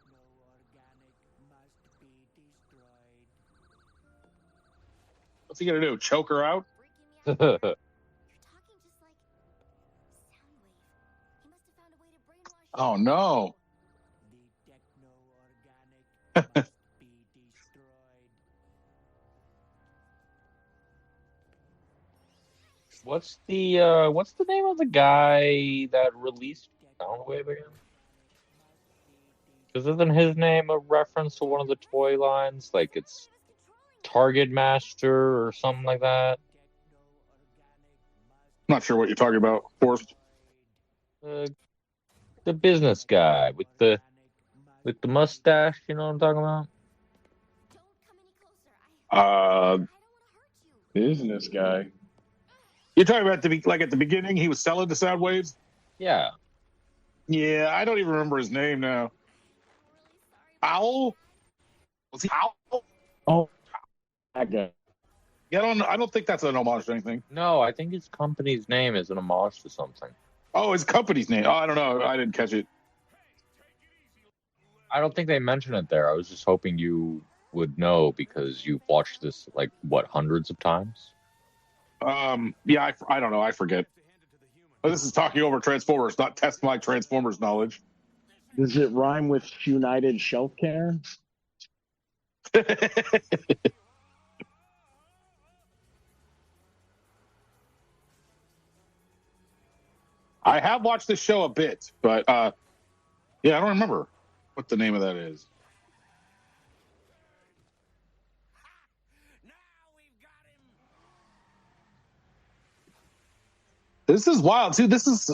[SPEAKER 7] What's he going to do? Choke her out? Oh no.
[SPEAKER 3] The techno-organic must be destroyed.
[SPEAKER 4] What's the name of the guy that released Soundwave again? Because isn't his name a reference to one of the toy lines? Like it's Target Master or something like that?
[SPEAKER 7] Not sure what you're talking about, Forrest.
[SPEAKER 4] The business guy with the mustache, you know what I'm talking about?
[SPEAKER 5] Business guy.
[SPEAKER 7] You're talking about at the beginning, he was selling the sound waves.
[SPEAKER 4] Yeah.
[SPEAKER 7] Yeah, I don't even remember his name now. Owl? Was he Owl?
[SPEAKER 5] Oh, that guy.
[SPEAKER 7] Yeah, I don't think that's an homage to anything.
[SPEAKER 4] No, I think his company's name is an homage to something.
[SPEAKER 7] Oh, his company's name. Oh, I don't know. I didn't catch it.
[SPEAKER 4] I don't think they mentioned it there. I was just hoping you would know because you've watched this like what, hundreds of times?
[SPEAKER 7] Yeah, I don't know. I forget. But this is talking over Transformers, not test my Transformers knowledge.
[SPEAKER 5] Does it rhyme with United Shelf Care?
[SPEAKER 7] I have watched this show a bit, but yeah, I don't remember what the name of that is. This is wild too. This has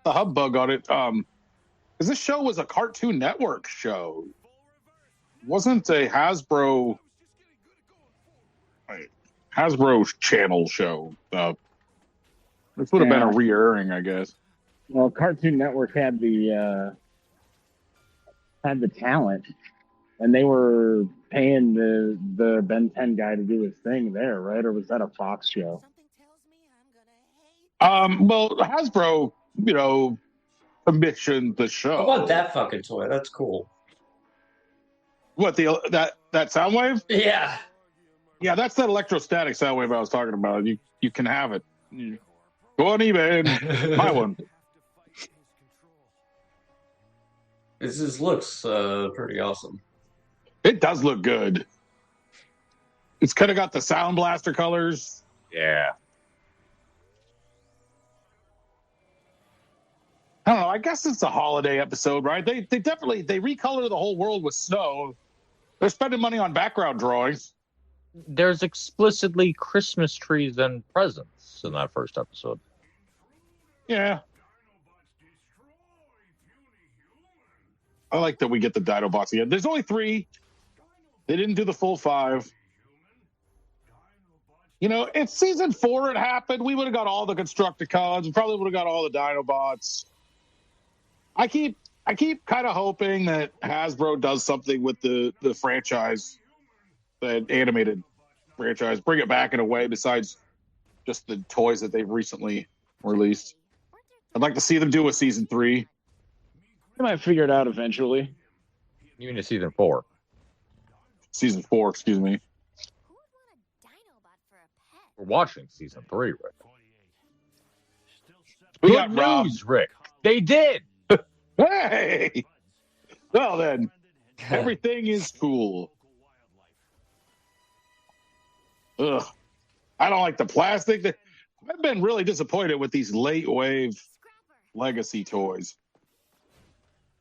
[SPEAKER 7] the hub bug on it. Because this show was a Cartoon Network show. It wasn't a Hasbro channel show. This would have been a re-airing, I guess.
[SPEAKER 5] Well, Cartoon Network had the talent, and they were paying the Ben 10 guy to do his thing there, right? Or was that a Fox show?
[SPEAKER 7] Well, Hasbro, commissioned the show.
[SPEAKER 6] I want that fucking toy. That's cool.
[SPEAKER 7] What that Soundwave?
[SPEAKER 6] Yeah.
[SPEAKER 7] Yeah, that's that electrostatic Soundwave I was talking about. You can have it. Go on eBay and buy one.
[SPEAKER 6] This looks pretty awesome.
[SPEAKER 7] It does look good. It's kind of got the Sound Blaster colors.
[SPEAKER 4] Yeah.
[SPEAKER 7] I don't know. I guess it's a holiday episode, right? They definitely recolor the whole world with snow. They're spending money on background drawings.
[SPEAKER 4] There's explicitly Christmas trees and presents in that first episode.
[SPEAKER 7] Yeah. I like that we get the Dinobots again. There's only 3. They didn't do the full 5. If season 4 had happened, we would have got all the Constructicons. We probably would have got all the Dinobots. I keep kind of hoping that Hasbro does something with the franchise, the animated franchise, bring it back in a way besides just the toys that they've recently released. I'd like to see them do a season 3.
[SPEAKER 5] They might figure it out eventually.
[SPEAKER 4] You mean a season 4?
[SPEAKER 7] Season 4, excuse me.
[SPEAKER 4] We're watching season 3, Rick.
[SPEAKER 7] We
[SPEAKER 4] Good
[SPEAKER 7] got
[SPEAKER 4] news, Rick. They did.
[SPEAKER 7] Hey! Well then, everything is cool. Ugh. I don't like the plastic. I've been really disappointed with these late wave legacy toys.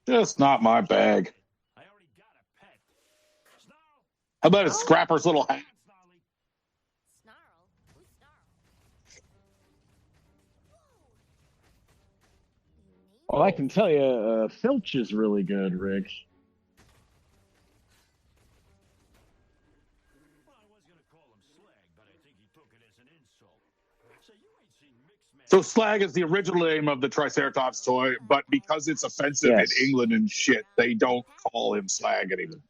[SPEAKER 7] Just not my bag. How about a Scrapper's little hat?
[SPEAKER 5] Well, I can tell you, Filch is really good, Rick.
[SPEAKER 7] So Slag is the original name of the Triceratops toy, but because it's offensive in England and shit, they don't call him Slag anymore.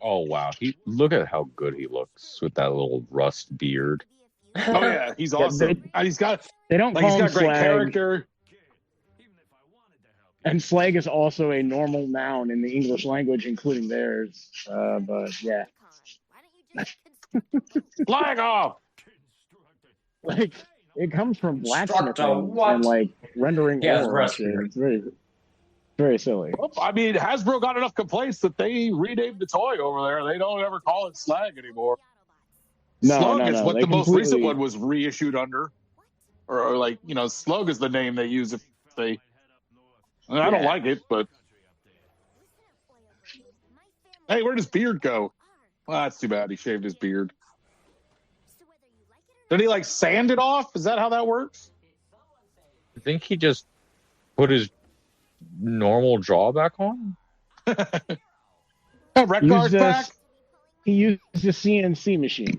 [SPEAKER 4] Oh wow! Look at how good he looks with that little rust beard.
[SPEAKER 7] Oh yeah, he's awesome.
[SPEAKER 5] They don't call him
[SPEAKER 7] great
[SPEAKER 5] Slag.
[SPEAKER 7] character.
[SPEAKER 5] And Slag is also a normal noun in the English language, including theirs. But yeah.
[SPEAKER 7] Slag off!
[SPEAKER 5] Like It comes from blacksmithing
[SPEAKER 6] Structo, what?
[SPEAKER 5] and like rendering
[SPEAKER 6] Yeah, it's
[SPEAKER 5] ore and shit.
[SPEAKER 6] recipe.
[SPEAKER 5] It's very silly.
[SPEAKER 7] Well, I mean, Hasbro got enough complaints that they renamed the toy over there. They don't ever call it Slag anymore. Slug is what
[SPEAKER 5] They
[SPEAKER 7] the most recent
[SPEAKER 5] completely-
[SPEAKER 7] one was reissued under, or like Slug is the name they use if they. I don't like it, but hey, where does Beard go? Well, that's too bad. He shaved his beard. Did he like sand it off? Is that how that works?
[SPEAKER 4] I think he just put his normal jaw back on.
[SPEAKER 7] Rekgar's
[SPEAKER 5] Used a-
[SPEAKER 7] back.
[SPEAKER 5] He used a CNC machine.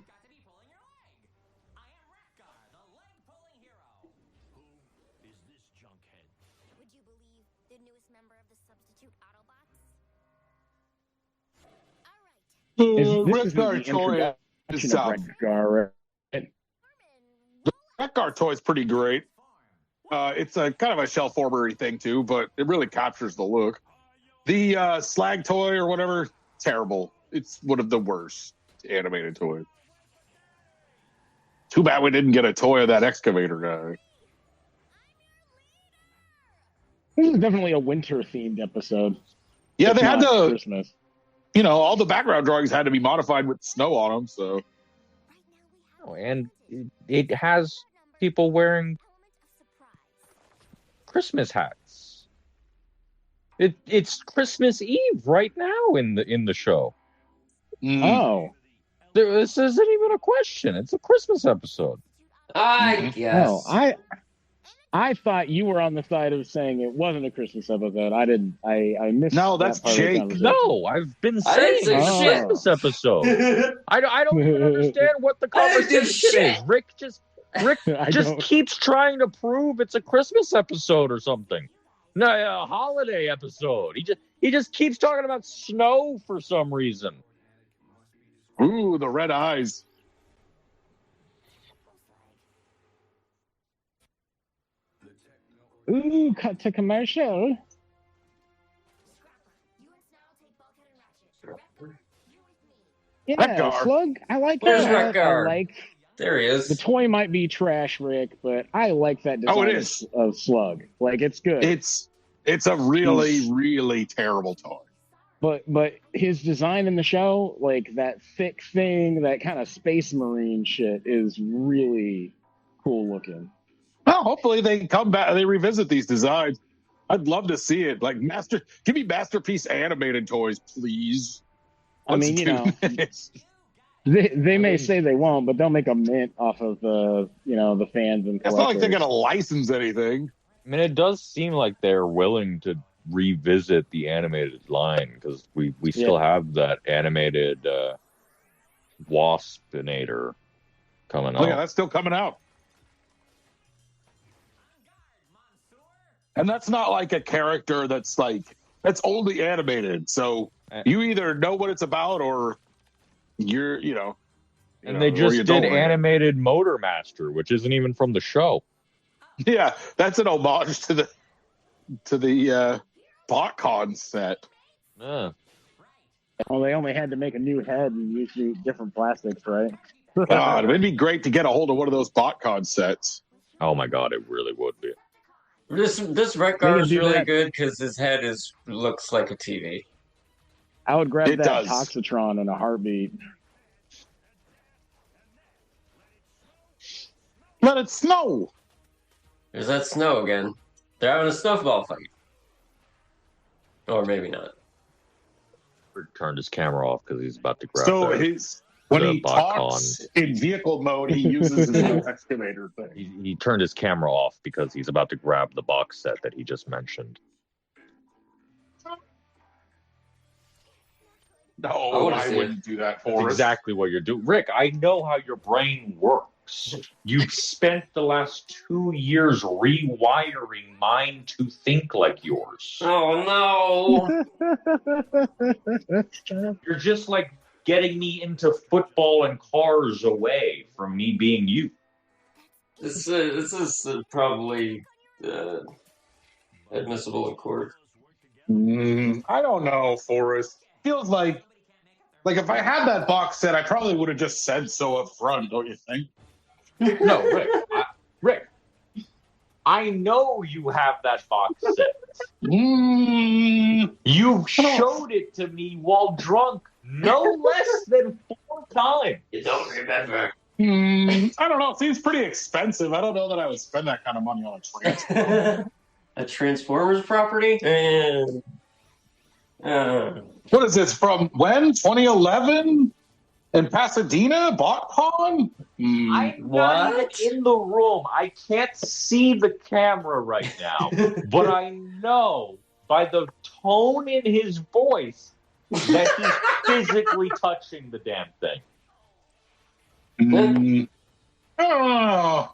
[SPEAKER 9] Would you believe the newest member of the substitute Autobots? All right.
[SPEAKER 5] This isn't
[SPEAKER 7] Rekgar
[SPEAKER 5] the
[SPEAKER 7] toy is
[SPEAKER 5] introduction of Rekgar, right?
[SPEAKER 7] Rekgar toy is pretty great. It's a kind of a shell formery thing too, but it really captures the look. The Slag toy or whatever, terrible. It's one of the worst animated toys. Too bad we didn't get a toy of that excavator guy.
[SPEAKER 5] This is definitely a winter-themed episode.
[SPEAKER 7] Yeah,
[SPEAKER 5] It's
[SPEAKER 7] they had
[SPEAKER 5] not
[SPEAKER 7] to.
[SPEAKER 5] Christmas.
[SPEAKER 7] All the background drawings had to be modified with snow on them. So
[SPEAKER 4] And it has people wearing Christmas hats. It's Christmas Eve right now in the show.
[SPEAKER 5] Oh.
[SPEAKER 4] This isn't even a question. It's a Christmas episode.
[SPEAKER 6] I guess.
[SPEAKER 5] Oh, I thought you were on the side of saying it wasn't a Christmas episode. I didn't. I missed.
[SPEAKER 7] No,
[SPEAKER 5] that
[SPEAKER 7] that's
[SPEAKER 5] part of the
[SPEAKER 7] Jake.
[SPEAKER 5] conversation.
[SPEAKER 4] No, I've been
[SPEAKER 6] I
[SPEAKER 4] saying
[SPEAKER 6] didn't say
[SPEAKER 4] it's a
[SPEAKER 5] shit.
[SPEAKER 4] Christmas episode. I don't even understand what the
[SPEAKER 6] I didn't do
[SPEAKER 4] conversation
[SPEAKER 6] shit.
[SPEAKER 4] is. Rick
[SPEAKER 5] I
[SPEAKER 4] just
[SPEAKER 5] don't-
[SPEAKER 4] keeps trying to prove it's a Christmas episode or something. No, a holiday episode. He just keeps talking about snow for some reason.
[SPEAKER 7] Ooh, the red eyes.
[SPEAKER 5] Ooh, cut to commercial. Yeah,
[SPEAKER 7] Rekgar.
[SPEAKER 5] Slug. I like
[SPEAKER 6] Where's
[SPEAKER 5] that.
[SPEAKER 6] Rekgar?
[SPEAKER 5] I like
[SPEAKER 6] There he is.
[SPEAKER 5] the toy. Might be trash, Rick, but I like that design
[SPEAKER 7] Oh, it is.
[SPEAKER 5] of Slug. Like it's good.
[SPEAKER 7] It's a really, really terrible toy.
[SPEAKER 5] But his design in the show, like that thick thing, that kind of space marine shit, is really cool looking.
[SPEAKER 7] Well, hopefully they come back. They revisit these designs. I'd love to see it. Like give me masterpiece animated toys, please.
[SPEAKER 5] I mean, they may say they won't, but they'll make a mint off of the the fans and.
[SPEAKER 7] It's not like they're
[SPEAKER 5] collectors.
[SPEAKER 7] gonna license anything.
[SPEAKER 4] I mean, it does seem like they're willing to revisit the animated line because we still have that animated Waspinator coming
[SPEAKER 7] Oh yeah,
[SPEAKER 4] up.
[SPEAKER 7] that's still coming out. And that's not like a character that's only animated. So you either know what it's about or you're,
[SPEAKER 4] And they
[SPEAKER 7] or
[SPEAKER 4] just
[SPEAKER 7] you
[SPEAKER 4] did
[SPEAKER 7] don't.
[SPEAKER 4] animated Motor Master, which isn't even from the show.
[SPEAKER 7] Yeah, that's an homage to the BotCon set.
[SPEAKER 4] Yeah.
[SPEAKER 5] Well, they only had to make a new head and use different plastics, right?
[SPEAKER 7] God, it'd be great to get a hold of one of those BotCon sets.
[SPEAKER 4] Oh my god, it really would be.
[SPEAKER 6] This
[SPEAKER 5] They
[SPEAKER 6] Rekgar
[SPEAKER 5] can
[SPEAKER 6] is
[SPEAKER 5] do
[SPEAKER 6] really
[SPEAKER 5] that.
[SPEAKER 6] good because his head looks like a TV.
[SPEAKER 5] I would grab
[SPEAKER 7] It
[SPEAKER 5] that
[SPEAKER 7] does.
[SPEAKER 5] Toxitron in a heartbeat.
[SPEAKER 7] Let it snow.
[SPEAKER 6] There's that snow again. They're having a snowball fight. Or maybe not.
[SPEAKER 4] Rick turned his camera off because he's about to grab
[SPEAKER 7] So when
[SPEAKER 4] the
[SPEAKER 7] he
[SPEAKER 4] BotCon.
[SPEAKER 7] talks in vehicle mode, he uses his little excavator thing.
[SPEAKER 4] He turned his camera off because he's about to grab the box set that he just mentioned.
[SPEAKER 7] No,
[SPEAKER 6] wanna
[SPEAKER 7] I
[SPEAKER 6] see
[SPEAKER 7] wouldn't do that
[SPEAKER 4] That's
[SPEAKER 7] for us.
[SPEAKER 4] exactly what you're doing. Rick, I know how your brain works. You've spent the last 2 years rewiring mine to think like yours.
[SPEAKER 6] Oh no!
[SPEAKER 4] You're just like getting me into football and cars away from me being you.
[SPEAKER 6] This is probably admissible in court.
[SPEAKER 7] I don't know, Forrest. Feels like if I had that box set, I probably would have just said so up front, don't you think?
[SPEAKER 4] No, I know you have that box set.
[SPEAKER 7] Mm,
[SPEAKER 4] You showed it to me while drunk no less than 4 times.
[SPEAKER 6] You don't remember.
[SPEAKER 7] I don't know. It seems pretty expensive. I don't know that I would spend that kind of money on a Transformer.
[SPEAKER 6] A Transformers property?
[SPEAKER 7] What is this from when? 2011? In Pasadena? BotCon?
[SPEAKER 4] I'm not even in the room. I can't see the camera right now, but I know by the tone in his voice that he's physically touching the damn thing.
[SPEAKER 7] I don't know.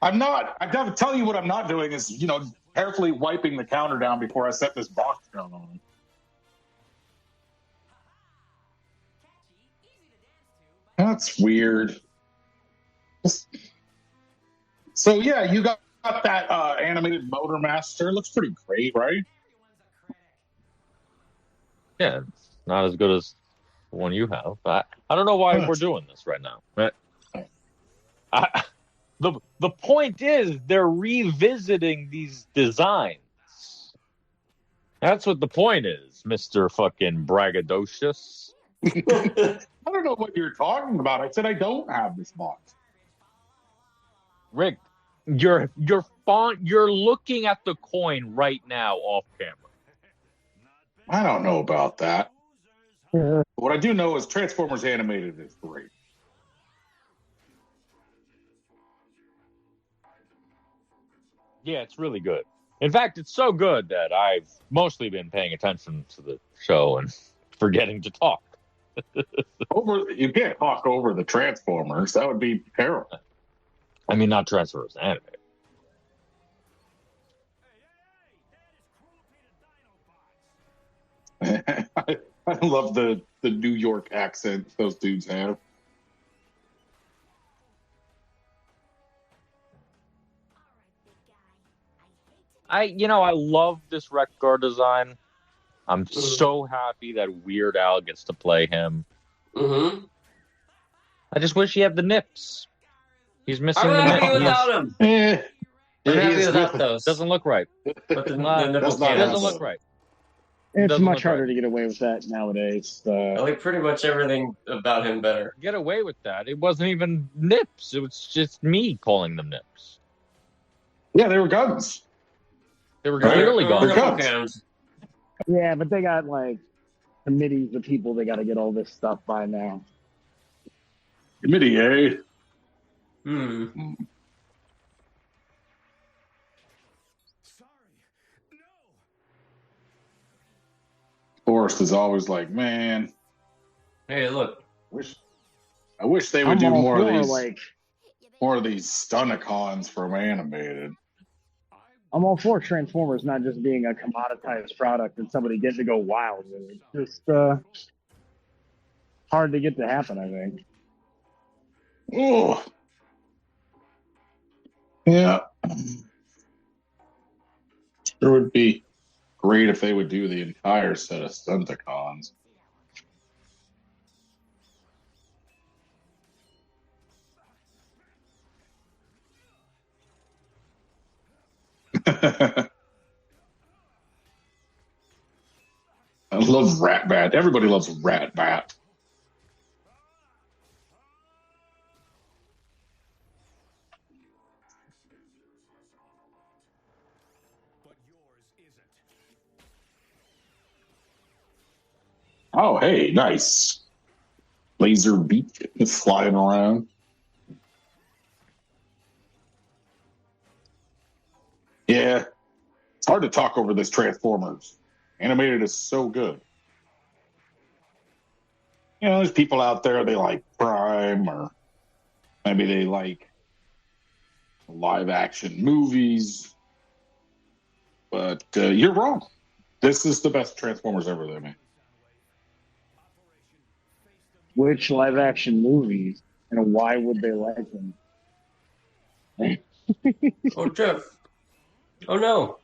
[SPEAKER 7] I'm not. I gotta tell you what I'm not doing is, carefully wiping the counter down before I set this box down on it. That's weird. So yeah, you got that animated Motor Master. Looks pretty great, right?
[SPEAKER 4] Yeah, it's not as good as the one you have. I don't know why we're doing this right now. The point is they're revisiting these designs. That's what the point is, Mr. fucking braggadocious.
[SPEAKER 7] I don't know what you're talking about. I said I don't have this box.
[SPEAKER 4] Rick, you're looking at the coin right now off camera.
[SPEAKER 7] I don't know about that. What I do know is Transformers Animated is great.
[SPEAKER 4] Yeah, it's really good. In fact, it's so good that I've mostly been paying attention to the show and forgetting to talk.
[SPEAKER 7] You can't talk over the Transformers. That would be terrible.
[SPEAKER 4] I mean, not Transformers Animated.
[SPEAKER 7] I love the New York accent those dudes have.
[SPEAKER 4] I love this Wreck-Gar design. I'm so happy that Weird Al gets to play him.
[SPEAKER 6] Mm-hmm.
[SPEAKER 4] I just wish he had the nips. He's missing
[SPEAKER 6] I'm
[SPEAKER 4] the nips.
[SPEAKER 6] happy without him. I'm happy without those.
[SPEAKER 4] Doesn't look right.
[SPEAKER 6] But the
[SPEAKER 7] Does
[SPEAKER 6] nipple
[SPEAKER 7] not
[SPEAKER 6] cans.
[SPEAKER 4] Doesn't look right.
[SPEAKER 5] It's
[SPEAKER 4] Doesn't
[SPEAKER 5] much
[SPEAKER 4] look
[SPEAKER 5] harder
[SPEAKER 4] right.
[SPEAKER 5] to get away with that nowadays.
[SPEAKER 6] I like pretty much everything about him better.
[SPEAKER 4] Get away with that. It wasn't even nips. It was just me calling them nips.
[SPEAKER 7] Yeah, they were guns.
[SPEAKER 4] They were clearly
[SPEAKER 6] Nipple
[SPEAKER 4] gone.
[SPEAKER 6] cans.
[SPEAKER 5] Yeah, but they got like committees of people they got to get all this stuff by now.
[SPEAKER 7] Committee, eh? Forrest is always like, man,
[SPEAKER 6] Hey, look.
[SPEAKER 7] I wish they would
[SPEAKER 5] I'm
[SPEAKER 7] do
[SPEAKER 5] all
[SPEAKER 7] more
[SPEAKER 5] for,
[SPEAKER 7] of these,
[SPEAKER 5] like,
[SPEAKER 7] more of these Stunicons from Animated.
[SPEAKER 5] I'm all for Transformers not just being a commoditized product and somebody getting to go wild with it. It's just hard to get to happen, I think.
[SPEAKER 7] Oh, yeah. Sure would be great if they would do the entire set of Stunticons. I love Rat Bat. Everybody loves Rat Bat. Oh, hey, nice. Laser beak is flying around. Yeah. It's hard to talk over this Transformers. Animated is so good. There's people out there, they like Prime, or maybe they like live action movies. But you're wrong. This is the best Transformers ever they made.
[SPEAKER 5] Which live action movies and why would they like them?
[SPEAKER 6] Oh, Jeff. Oh, no.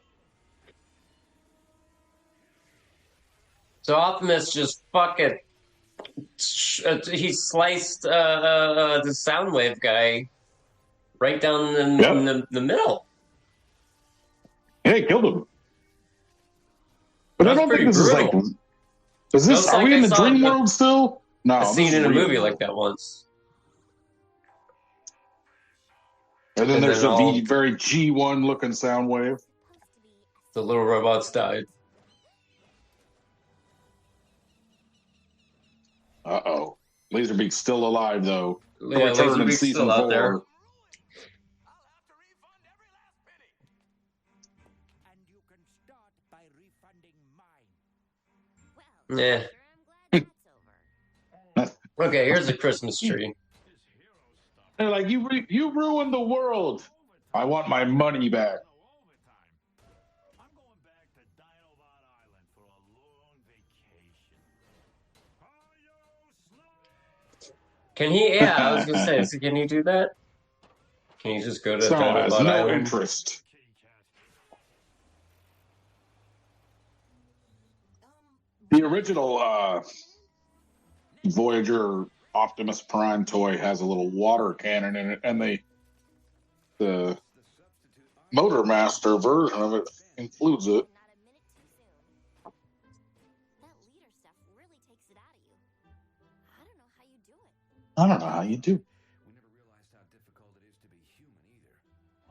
[SPEAKER 6] So Optimus just fucking... he sliced the Soundwave guy right down the middle.
[SPEAKER 7] Yeah, he killed him. But I
[SPEAKER 6] That's
[SPEAKER 7] don't think
[SPEAKER 6] pretty
[SPEAKER 7] this is
[SPEAKER 6] brutal.
[SPEAKER 7] like. Is this?
[SPEAKER 6] Looks
[SPEAKER 7] Are
[SPEAKER 6] like
[SPEAKER 7] we
[SPEAKER 6] I
[SPEAKER 7] in the
[SPEAKER 6] saw
[SPEAKER 7] dream world still? No,
[SPEAKER 6] a
[SPEAKER 7] this
[SPEAKER 6] scene
[SPEAKER 7] is
[SPEAKER 6] in a
[SPEAKER 7] real.
[SPEAKER 6] movie like that once.
[SPEAKER 7] And then
[SPEAKER 6] And
[SPEAKER 7] there's
[SPEAKER 6] then all
[SPEAKER 7] the very G1 looking sound wave.
[SPEAKER 6] the little robots died.
[SPEAKER 7] Uh-oh. Laserbeak's still alive, though.
[SPEAKER 6] Yeah,
[SPEAKER 7] He'll return in
[SPEAKER 6] Laserbeak's
[SPEAKER 7] season
[SPEAKER 6] still out
[SPEAKER 7] 4.
[SPEAKER 6] there.
[SPEAKER 8] I'll have to refund every last penny. And you can start by refunding mine.
[SPEAKER 6] Yeah.
[SPEAKER 9] I'm glad that's over.
[SPEAKER 6] Okay, here's a Christmas tree.
[SPEAKER 7] They're like, you ruined the world. I want my money back.
[SPEAKER 8] I'm going back to Dinobot Island for a long vacation.
[SPEAKER 6] Can he? Yeah, I was gonna say, so can he do that? Can you just go to
[SPEAKER 7] Snow has
[SPEAKER 6] Dinobot
[SPEAKER 7] no
[SPEAKER 6] Island?
[SPEAKER 7] interest. The original Voyager Optimus Prime toy has a little water cannon in it, and the Motor Master version of it includes it.
[SPEAKER 9] Not a minute too soon. That leader stuff really takes it out of you. I don't know how you do it.
[SPEAKER 7] I don't know how you do.
[SPEAKER 8] We never realized how difficult it is to be human either.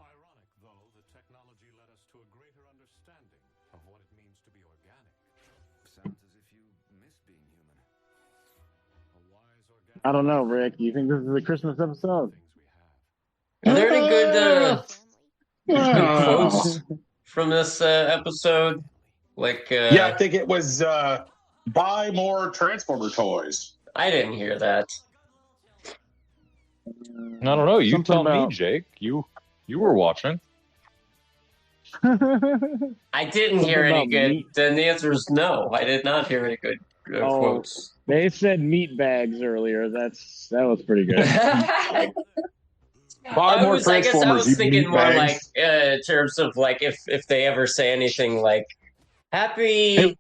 [SPEAKER 8] Ironic, though, the technology led us to a greater understanding of what it means to be organic. Sounds as if you miss being human. A wise organic.
[SPEAKER 5] I don't know, Rick. Do you think this is a Christmas episode?
[SPEAKER 8] Things we have.
[SPEAKER 6] Are there any good
[SPEAKER 7] Oh.
[SPEAKER 6] quotes from this episode? Like,
[SPEAKER 7] Yeah, I think it was buy more Transformer toys.
[SPEAKER 6] I didn't hear that.
[SPEAKER 4] I don't know. You
[SPEAKER 5] Something
[SPEAKER 4] tell
[SPEAKER 5] about-
[SPEAKER 4] me, Jake. You were watching.
[SPEAKER 6] I didn't hear
[SPEAKER 5] Something
[SPEAKER 6] any
[SPEAKER 5] about
[SPEAKER 6] good.
[SPEAKER 5] meat.
[SPEAKER 6] Then the answer is no. I did not hear any good
[SPEAKER 5] Oh.
[SPEAKER 6] quotes.
[SPEAKER 5] They said meat bags earlier. That was pretty good.
[SPEAKER 7] Buy more
[SPEAKER 6] I guess I
[SPEAKER 7] Transformers,
[SPEAKER 6] was
[SPEAKER 7] you
[SPEAKER 6] thinking
[SPEAKER 7] meat
[SPEAKER 6] more like
[SPEAKER 7] bags.
[SPEAKER 6] in terms of like if they ever say anything like happy,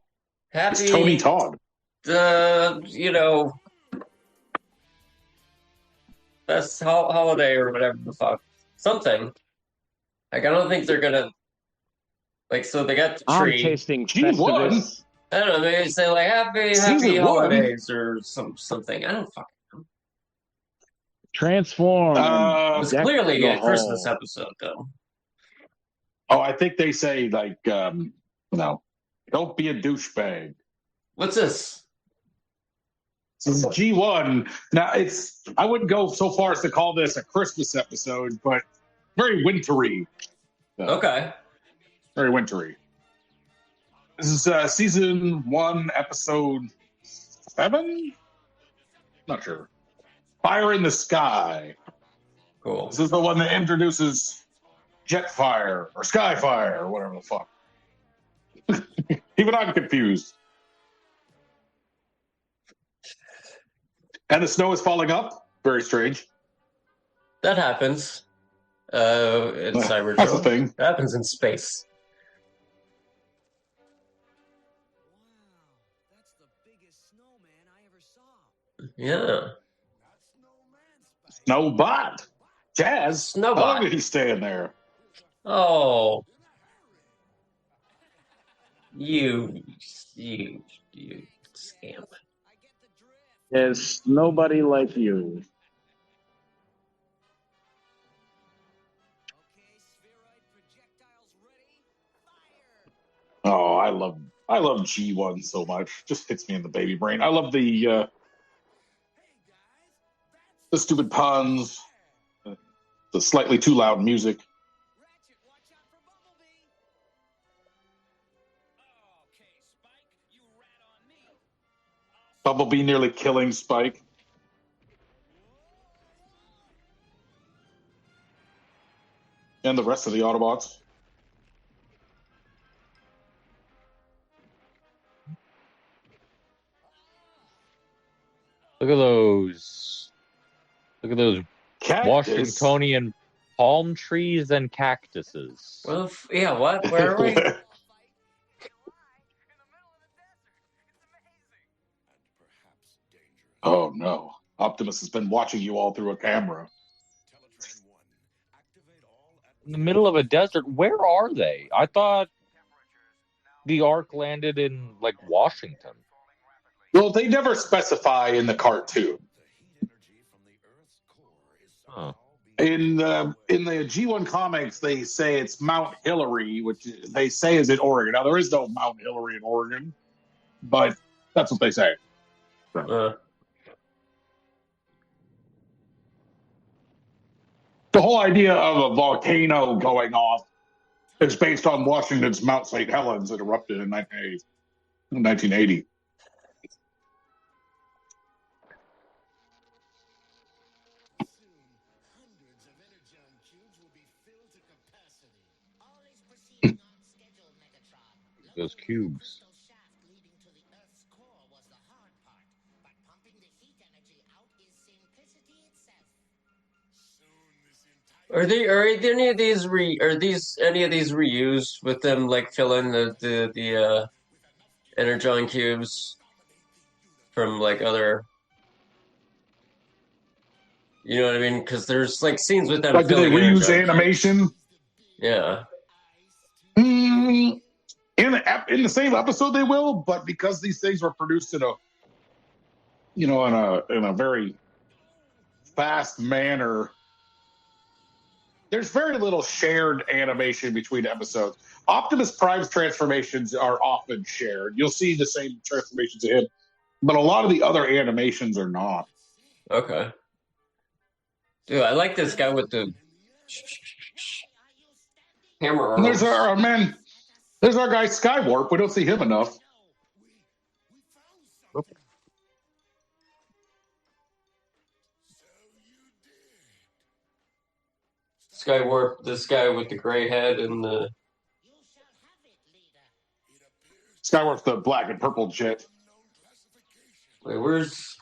[SPEAKER 7] It's Tony Todd.
[SPEAKER 6] you know, best holiday or whatever the fuck, something. Like I don't think they're gonna like. So they got the
[SPEAKER 5] I'm
[SPEAKER 6] tree.
[SPEAKER 5] tasting
[SPEAKER 7] G1.
[SPEAKER 5] Festivus.
[SPEAKER 6] I don't know. Maybe say like happy
[SPEAKER 7] Season 1.
[SPEAKER 6] holidays or something. I don't fucking.
[SPEAKER 5] Transform.
[SPEAKER 6] It was
[SPEAKER 5] Deck
[SPEAKER 6] clearly
[SPEAKER 5] the
[SPEAKER 6] a Christmas
[SPEAKER 5] hall.
[SPEAKER 6] episode though.
[SPEAKER 7] Oh, I think they say like, no, don't be a douchebag.
[SPEAKER 6] What's this?
[SPEAKER 7] This is G1. Now I wouldn't go so far as to call this a Christmas episode, but very wintry.
[SPEAKER 6] Okay.
[SPEAKER 7] Very wintry. This is season 1, episode 7? Not sure. Fire in the Sky.
[SPEAKER 6] Cool.
[SPEAKER 7] This is the one that introduces Jetfire or Skyfire or whatever the fuck. Even I'm confused. And the snow is falling up. Very strange.
[SPEAKER 6] That happens. In Cybertron.
[SPEAKER 7] That's the thing.
[SPEAKER 6] That happens in space.
[SPEAKER 3] Wow, that's the biggest snowman I ever saw.
[SPEAKER 6] Yeah.
[SPEAKER 7] Snowbot. Jazz.
[SPEAKER 6] Snowbot.
[SPEAKER 7] How long did he stay in there?
[SPEAKER 6] Oh. You scamp.
[SPEAKER 5] There's nobody like you.
[SPEAKER 7] Oh, I love G1 so much. Just hits me in the baby brain. I love the stupid puns, the slightly too loud music. Bumblebee nearly killing Spike. And the rest of the Autobots.
[SPEAKER 4] Look at those. Look at those
[SPEAKER 7] Cactus.
[SPEAKER 4] Washingtonian palm trees and cactuses.
[SPEAKER 6] Well, yeah, what? Where are we?
[SPEAKER 7] Oh no. Optimus has been watching you all through a camera.
[SPEAKER 4] in the middle of a desert. Where are they? I thought the Ark landed in like Washington.
[SPEAKER 7] Well, they never specify in the cartoon.
[SPEAKER 4] Huh.
[SPEAKER 7] In the G1 comics, they say it's Mount Hillary, which they say is in Oregon. Now there is no Mount Hillary in Oregon, but that's what they say.
[SPEAKER 6] Uh,
[SPEAKER 7] The whole idea of a volcano going off is based on Washington's Mount St. Helens that erupted in 1980.
[SPEAKER 4] Those cubes.
[SPEAKER 6] are any of these reused with them like filling the energon cubes from like other, you know what I mean? Because there's like scenes with them.
[SPEAKER 7] Like, do they
[SPEAKER 6] filling
[SPEAKER 7] reuse
[SPEAKER 6] energon
[SPEAKER 7] animation?
[SPEAKER 6] cubes. Yeah.
[SPEAKER 7] In the same episode, they will, but because these things were produced in a very fast manner, there's very little shared animation between episodes. Optimus Prime's transformations are often shared. You'll see the same transformations of him, but a lot of the other animations are not.
[SPEAKER 6] Okay. Dude, I like this guy with the hammer
[SPEAKER 7] And
[SPEAKER 6] arms.
[SPEAKER 7] there's our guy Skywarp. We don't see him enough.
[SPEAKER 6] Skywarp, this guy with the gray head and the
[SPEAKER 7] Skywarp's the black and purple jet.
[SPEAKER 6] wait, where's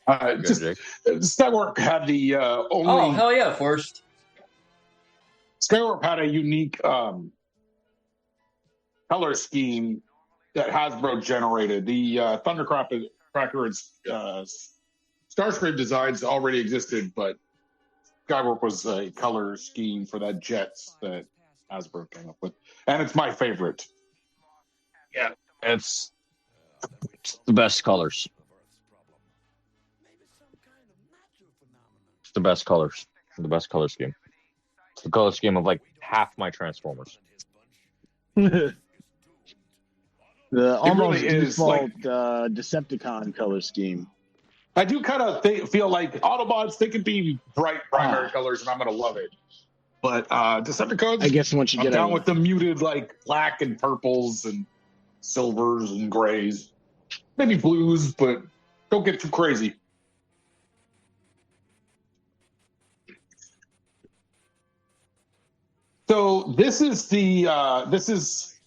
[SPEAKER 7] Skywarp had the only.
[SPEAKER 6] Oh, hell yeah, Forrest.
[SPEAKER 7] Skywarp had a unique color scheme that Hasbro generated. The Thundercracker and Starscream designs already existed, but Skywarp was a color scheme for that jets that Hasbro came up with, and it's my favorite.
[SPEAKER 4] Yeah, it's the best colors. It's the best colors. The best color scheme. It's the color scheme of like half my Transformers.
[SPEAKER 5] The almost
[SPEAKER 7] really is,
[SPEAKER 5] default Decepticon color scheme.
[SPEAKER 7] I do kind of feel like Autobots, they can be bright primary colors, and I'm going to love it. But Decepticons,
[SPEAKER 5] I guess once you
[SPEAKER 7] I'm
[SPEAKER 5] get
[SPEAKER 7] down with the muted, like black and purples and silvers and grays, maybe blues, but don't get too crazy. So this is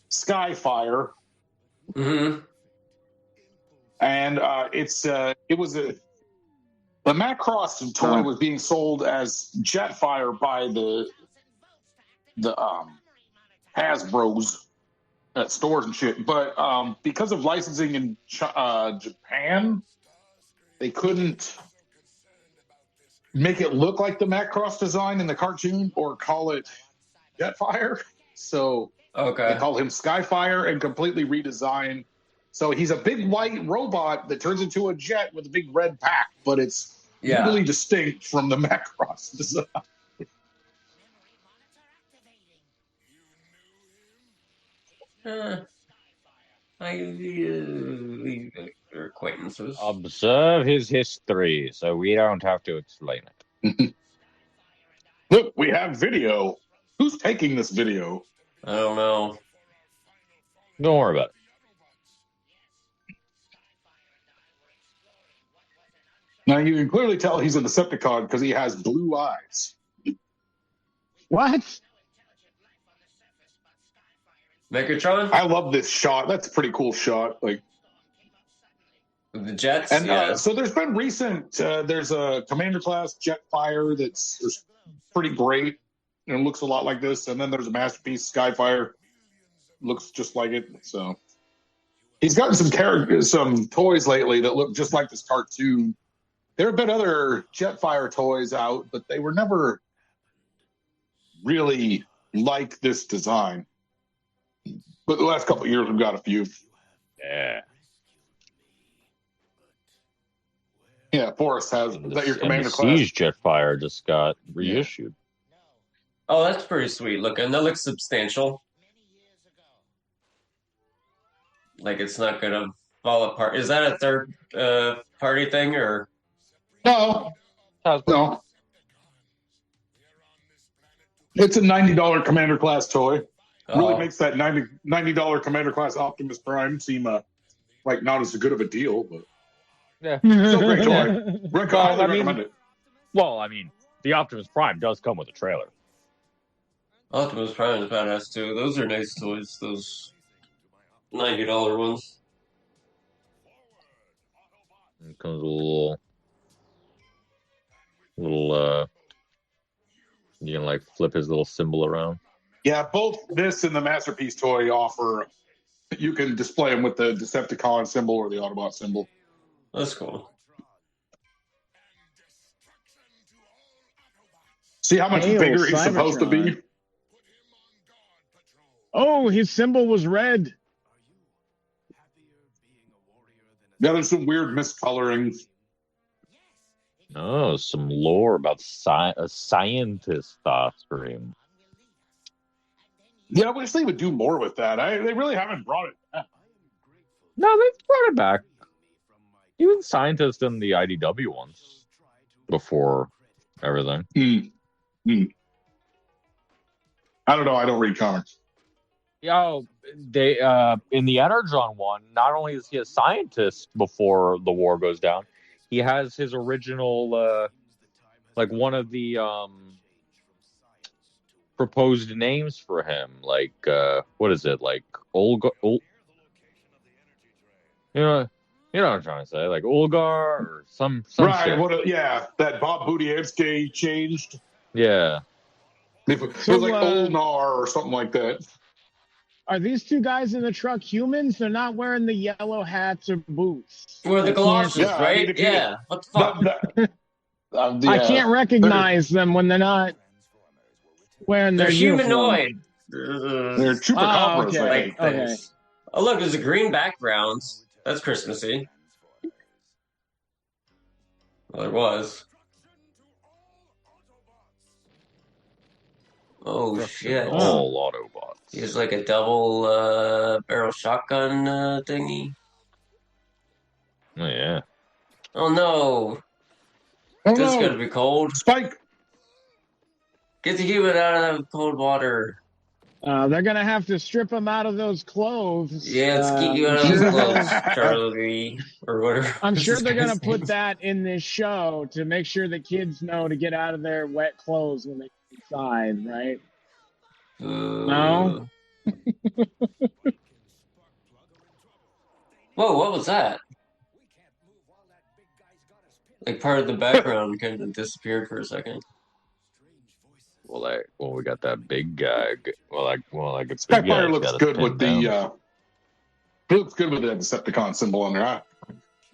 [SPEAKER 7] Skyfire.
[SPEAKER 6] Mm-hmm.
[SPEAKER 7] And the Macross toy was being sold as Jetfire by the Hasbro's at stores and shit. But because of licensing in Japan, they couldn't make it look like the Macross design in the cartoon or call it Jetfire. So they call him Skyfire and completely redesigned. So he's a big white robot that turns into a jet with a big red pack, but it's really distinct from the Macross design.
[SPEAKER 6] Your acquaintances.
[SPEAKER 4] Observe his history, so we don't have to explain it.
[SPEAKER 7] Look, we have video. Who's taking this video?
[SPEAKER 6] I don't know.
[SPEAKER 4] Don't worry about it.
[SPEAKER 7] Now you can clearly tell he's a Decepticon because he has blue eyes.
[SPEAKER 5] What?
[SPEAKER 6] Megatron?
[SPEAKER 7] I love this shot. That's a pretty cool shot. Like
[SPEAKER 6] the jets?
[SPEAKER 7] And so there's been there's a Commander class Jetfire that's pretty great and looks a lot like this. And then there's a Masterpiece Skyfire. Looks just like it. So He's gotten some characters, some toys lately that look just like this cartoon. There have been other Jetfire toys out, but they were never really like this design. But the last couple of years, we've got a few.
[SPEAKER 4] Yeah.
[SPEAKER 7] Yeah, Forrest has. Is that your commander
[SPEAKER 4] the
[SPEAKER 7] class?
[SPEAKER 4] Siege Jetfire just got reissued.
[SPEAKER 6] Oh, that's pretty sweet looking. That looks substantial. Like it's not gonna fall apart. Is that a third party thing or?
[SPEAKER 7] No. No. It's a $90 commander class toy. Really makes that $90 commander class Optimus Prime seem like not as good of a deal, but
[SPEAKER 4] yeah,
[SPEAKER 7] still great toy. Highly recommend it.
[SPEAKER 4] Well, I mean, the Optimus Prime does come with a trailer.
[SPEAKER 6] Optimus Prime is badass too. Those are nice toys. Those $90 ones.
[SPEAKER 4] It comes with a little you can like flip his little symbol around.
[SPEAKER 7] Yeah, both this and the Masterpiece toy offer. You can display them with the Decepticon symbol or the Autobot symbol.
[SPEAKER 6] That's cool.
[SPEAKER 7] See how much bigger he's supposed to be?
[SPEAKER 5] Oh, his symbol was red.
[SPEAKER 7] Yeah, there's some weird miscoloring.
[SPEAKER 4] Oh, some lore about a scientist offspring.
[SPEAKER 7] Yeah, I wish they would do more with that. They really haven't brought it back.
[SPEAKER 4] No, they've brought it back. Even scientists in the IDW ones before everything.
[SPEAKER 7] I don't know. I don't read comics.
[SPEAKER 4] Yeah, they in the Energon one, not only is he a scientist before the war goes down, he has his original like one of the proposed names for him, like what is it, like Olga? You know what I'm trying to say, like Olgar or some
[SPEAKER 7] right?
[SPEAKER 4] shit.
[SPEAKER 7] That Bob Budiansky changed.
[SPEAKER 4] Yeah,
[SPEAKER 7] it was like Olnar or something like that.
[SPEAKER 5] Are these two guys in the truck humans? They're not wearing the yellow hats or boots.
[SPEAKER 6] Or the galoshes, right? What the fuck?
[SPEAKER 5] I can't recognize them when they're not wearing their
[SPEAKER 6] humanoid.
[SPEAKER 7] They're chupacabras, I think.
[SPEAKER 5] Okay.
[SPEAKER 6] Oh, look, there's a green background. That's Christmassy. Well, there was. Oh, shit.
[SPEAKER 4] All Autobots.
[SPEAKER 6] He's like a double barrel shotgun thingy.
[SPEAKER 4] Oh, yeah.
[SPEAKER 6] Oh, no. This is going to be cold.
[SPEAKER 7] Spike!
[SPEAKER 6] Get the human out of the cold water.
[SPEAKER 5] They're going to have to strip him out of those clothes.
[SPEAKER 6] Yeah, let's get you out of those clothes, Charlie, or whatever.
[SPEAKER 5] I'm sure they're going to put that in this show to make sure the kids know to get out of their wet clothes when they get inside, right? No?
[SPEAKER 6] Whoa, what was that? Like part of the background kind of disappeared for a second.
[SPEAKER 4] Well, we got that big guy.
[SPEAKER 7] Skyfire looks good with the. It looks good with the Decepticon symbol on there.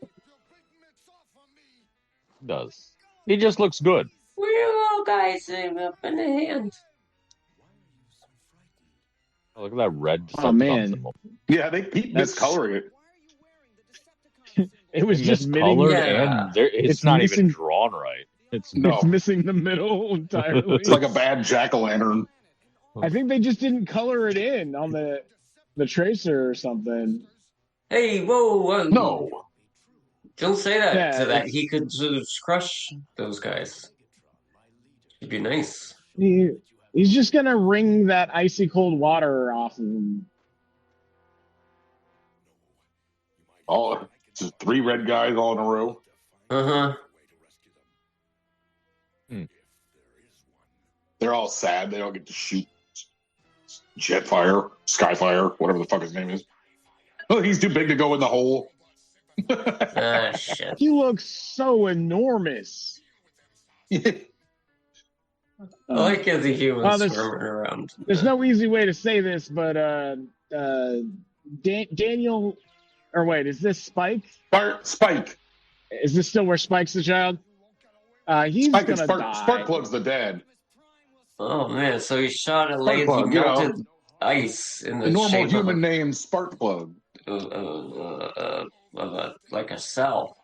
[SPEAKER 4] It does. He just looks good.
[SPEAKER 6] We're all guys up in the hand.
[SPEAKER 4] Oh, look at that red Decepticon
[SPEAKER 5] Oh, man.
[SPEAKER 4] symbol.
[SPEAKER 7] Yeah, they keep miscoloring it.
[SPEAKER 5] It was just
[SPEAKER 4] colored,
[SPEAKER 6] yeah.
[SPEAKER 4] and it's not even drawn right.
[SPEAKER 5] It's missing the middle entirely.
[SPEAKER 7] It's like a bad jack-o'-lantern.
[SPEAKER 5] I think they just didn't color it in on the tracer or something.
[SPEAKER 6] Hey, whoa.
[SPEAKER 7] No.
[SPEAKER 6] Don't say that to that. He could just crush those guys. It'd be nice.
[SPEAKER 5] He's just going to wring that icy cold water off of him.
[SPEAKER 7] Oh, just 3 red guys all in a row.
[SPEAKER 6] Uh-huh.
[SPEAKER 7] They're all sad. They don't get to shoot Jetfire, Skyfire, whatever the fuck his name is. Oh, he's too big to go in the hole.
[SPEAKER 6] Shit.
[SPEAKER 5] He looks so enormous.
[SPEAKER 6] I like as a human swimming around.
[SPEAKER 5] There's no easy way to say this, but Daniel Or wait, is this Spike?
[SPEAKER 7] Spike.
[SPEAKER 5] Is this still where Spike's the child? He's
[SPEAKER 7] Spike and
[SPEAKER 5] gonna die.
[SPEAKER 7] Sparkplug's the dad.
[SPEAKER 6] Oh man, so he shot a lazy
[SPEAKER 7] Sparkplug, you
[SPEAKER 6] melted
[SPEAKER 7] know,
[SPEAKER 6] ice in
[SPEAKER 7] the
[SPEAKER 6] the
[SPEAKER 7] normal
[SPEAKER 6] shape
[SPEAKER 7] human name Sparkplug.
[SPEAKER 6] of like a cell.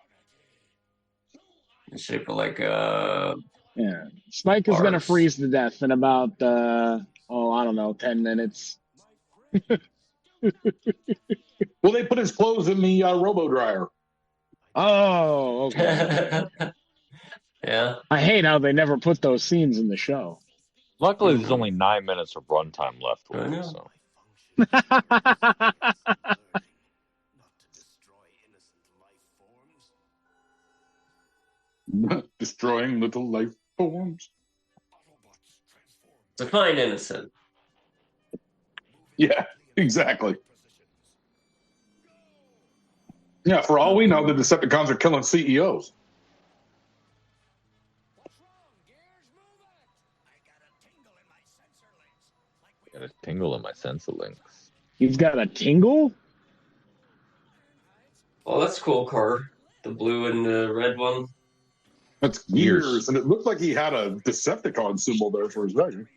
[SPEAKER 6] In shape of like a
[SPEAKER 5] Yeah. Spike is gonna freeze to death in about I don't know, 10 minutes.
[SPEAKER 7] Well, they put his clothes in the robo dryer.
[SPEAKER 5] Oh, okay.
[SPEAKER 6] Yeah.
[SPEAKER 5] I hate how they never put those scenes in the show.
[SPEAKER 4] Luckily, there's only 9 minutes of runtime left.
[SPEAKER 6] I know.
[SPEAKER 4] So.
[SPEAKER 7] Destroying little life forms.
[SPEAKER 6] Define innocent.
[SPEAKER 7] Yeah, exactly. Yeah, for all we know, the Decepticons are killing CEOs.
[SPEAKER 4] Got a tingle in my sensor links.
[SPEAKER 5] He's got a tingle?
[SPEAKER 6] Oh, that's a cool car. The blue and the red one.
[SPEAKER 7] That's gears, and it looked like he had a Decepticon symbol there for his second.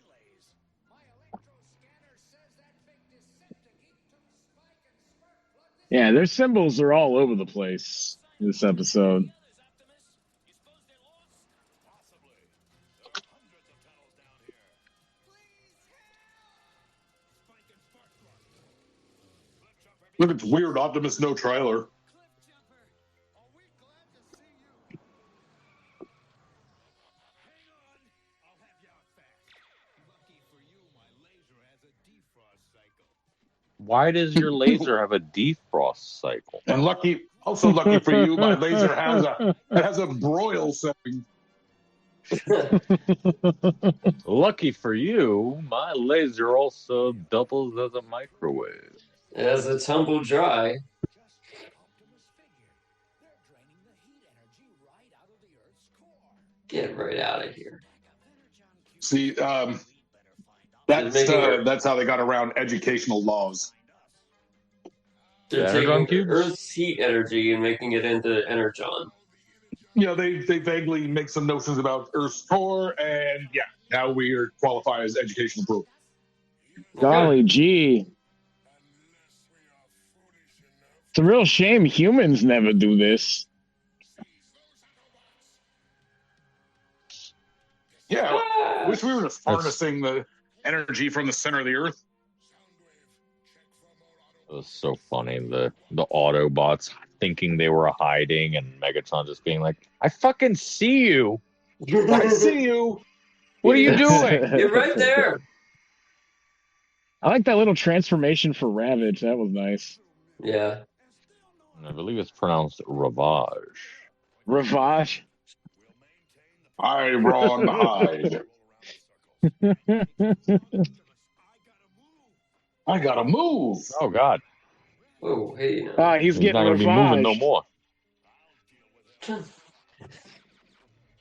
[SPEAKER 5] Yeah, their symbols are all over the place in this episode.
[SPEAKER 7] Look, it's weird. Optimus, no trailer.
[SPEAKER 4] Why does your laser have a defrost cycle?
[SPEAKER 7] And lucky for you, my laser has a broil setting.
[SPEAKER 4] Lucky for you, my laser also doubles as a microwave.
[SPEAKER 6] As it's tumble dry. Get right out of here.
[SPEAKER 7] See, that's how they got around educational laws.
[SPEAKER 6] They're taking Earth's heat energy and making it into energon.
[SPEAKER 7] Yeah, they vaguely make some notions about Earth's core, and yeah, now we are qualified as educational proof.
[SPEAKER 5] Golly gee. It's a real shame humans never do this.
[SPEAKER 7] Yeah, wish we were just harnessing the energy from the center of the Earth.
[SPEAKER 4] It was so funny. The Autobots thinking they were hiding, and Megatron just being like, "I fucking see you.
[SPEAKER 7] I see you.
[SPEAKER 4] What are you doing?
[SPEAKER 6] You're right there."
[SPEAKER 5] I like that little transformation for Ravage. That was nice.
[SPEAKER 6] Yeah.
[SPEAKER 4] I believe it's pronounced Ravage.
[SPEAKER 5] Ravage.
[SPEAKER 7] I Ron hide. I gotta move.
[SPEAKER 4] Oh God.
[SPEAKER 6] Oh, hey. No.
[SPEAKER 5] He's getting
[SPEAKER 4] not gonna be moving no more.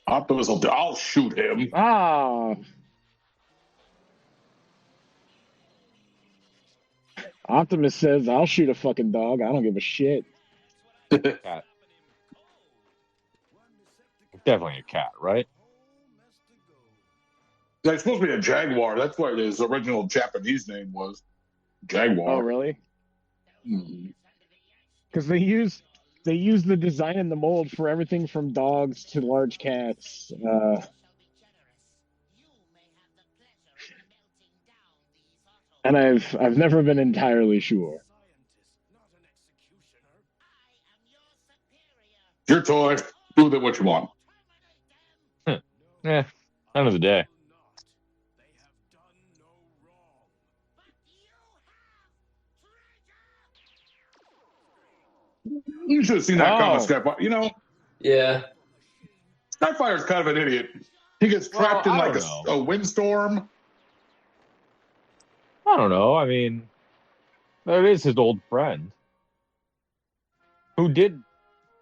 [SPEAKER 7] Optimus will. I'll shoot him.
[SPEAKER 5] Optimus says, "I'll shoot a fucking dog. I don't give a shit."
[SPEAKER 4] Cat. Definitely a cat, right?
[SPEAKER 7] Yeah, it's supposed to be a jaguar. That's what his original Japanese name was. Jaguar.
[SPEAKER 5] Oh, really?
[SPEAKER 7] Mm-hmm.
[SPEAKER 5] Because they use the design and the mold for everything from dogs to large cats. And I've never been entirely sure.
[SPEAKER 7] Your toy. Do with it what you want.
[SPEAKER 4] Yeah. End of the day.
[SPEAKER 7] You should have seen that coming, Skyfire. You know,
[SPEAKER 6] Yeah.
[SPEAKER 7] Skyfire's kind of an idiot. He gets trapped in like a windstorm.
[SPEAKER 4] I don't know. I mean, that is his old friend who did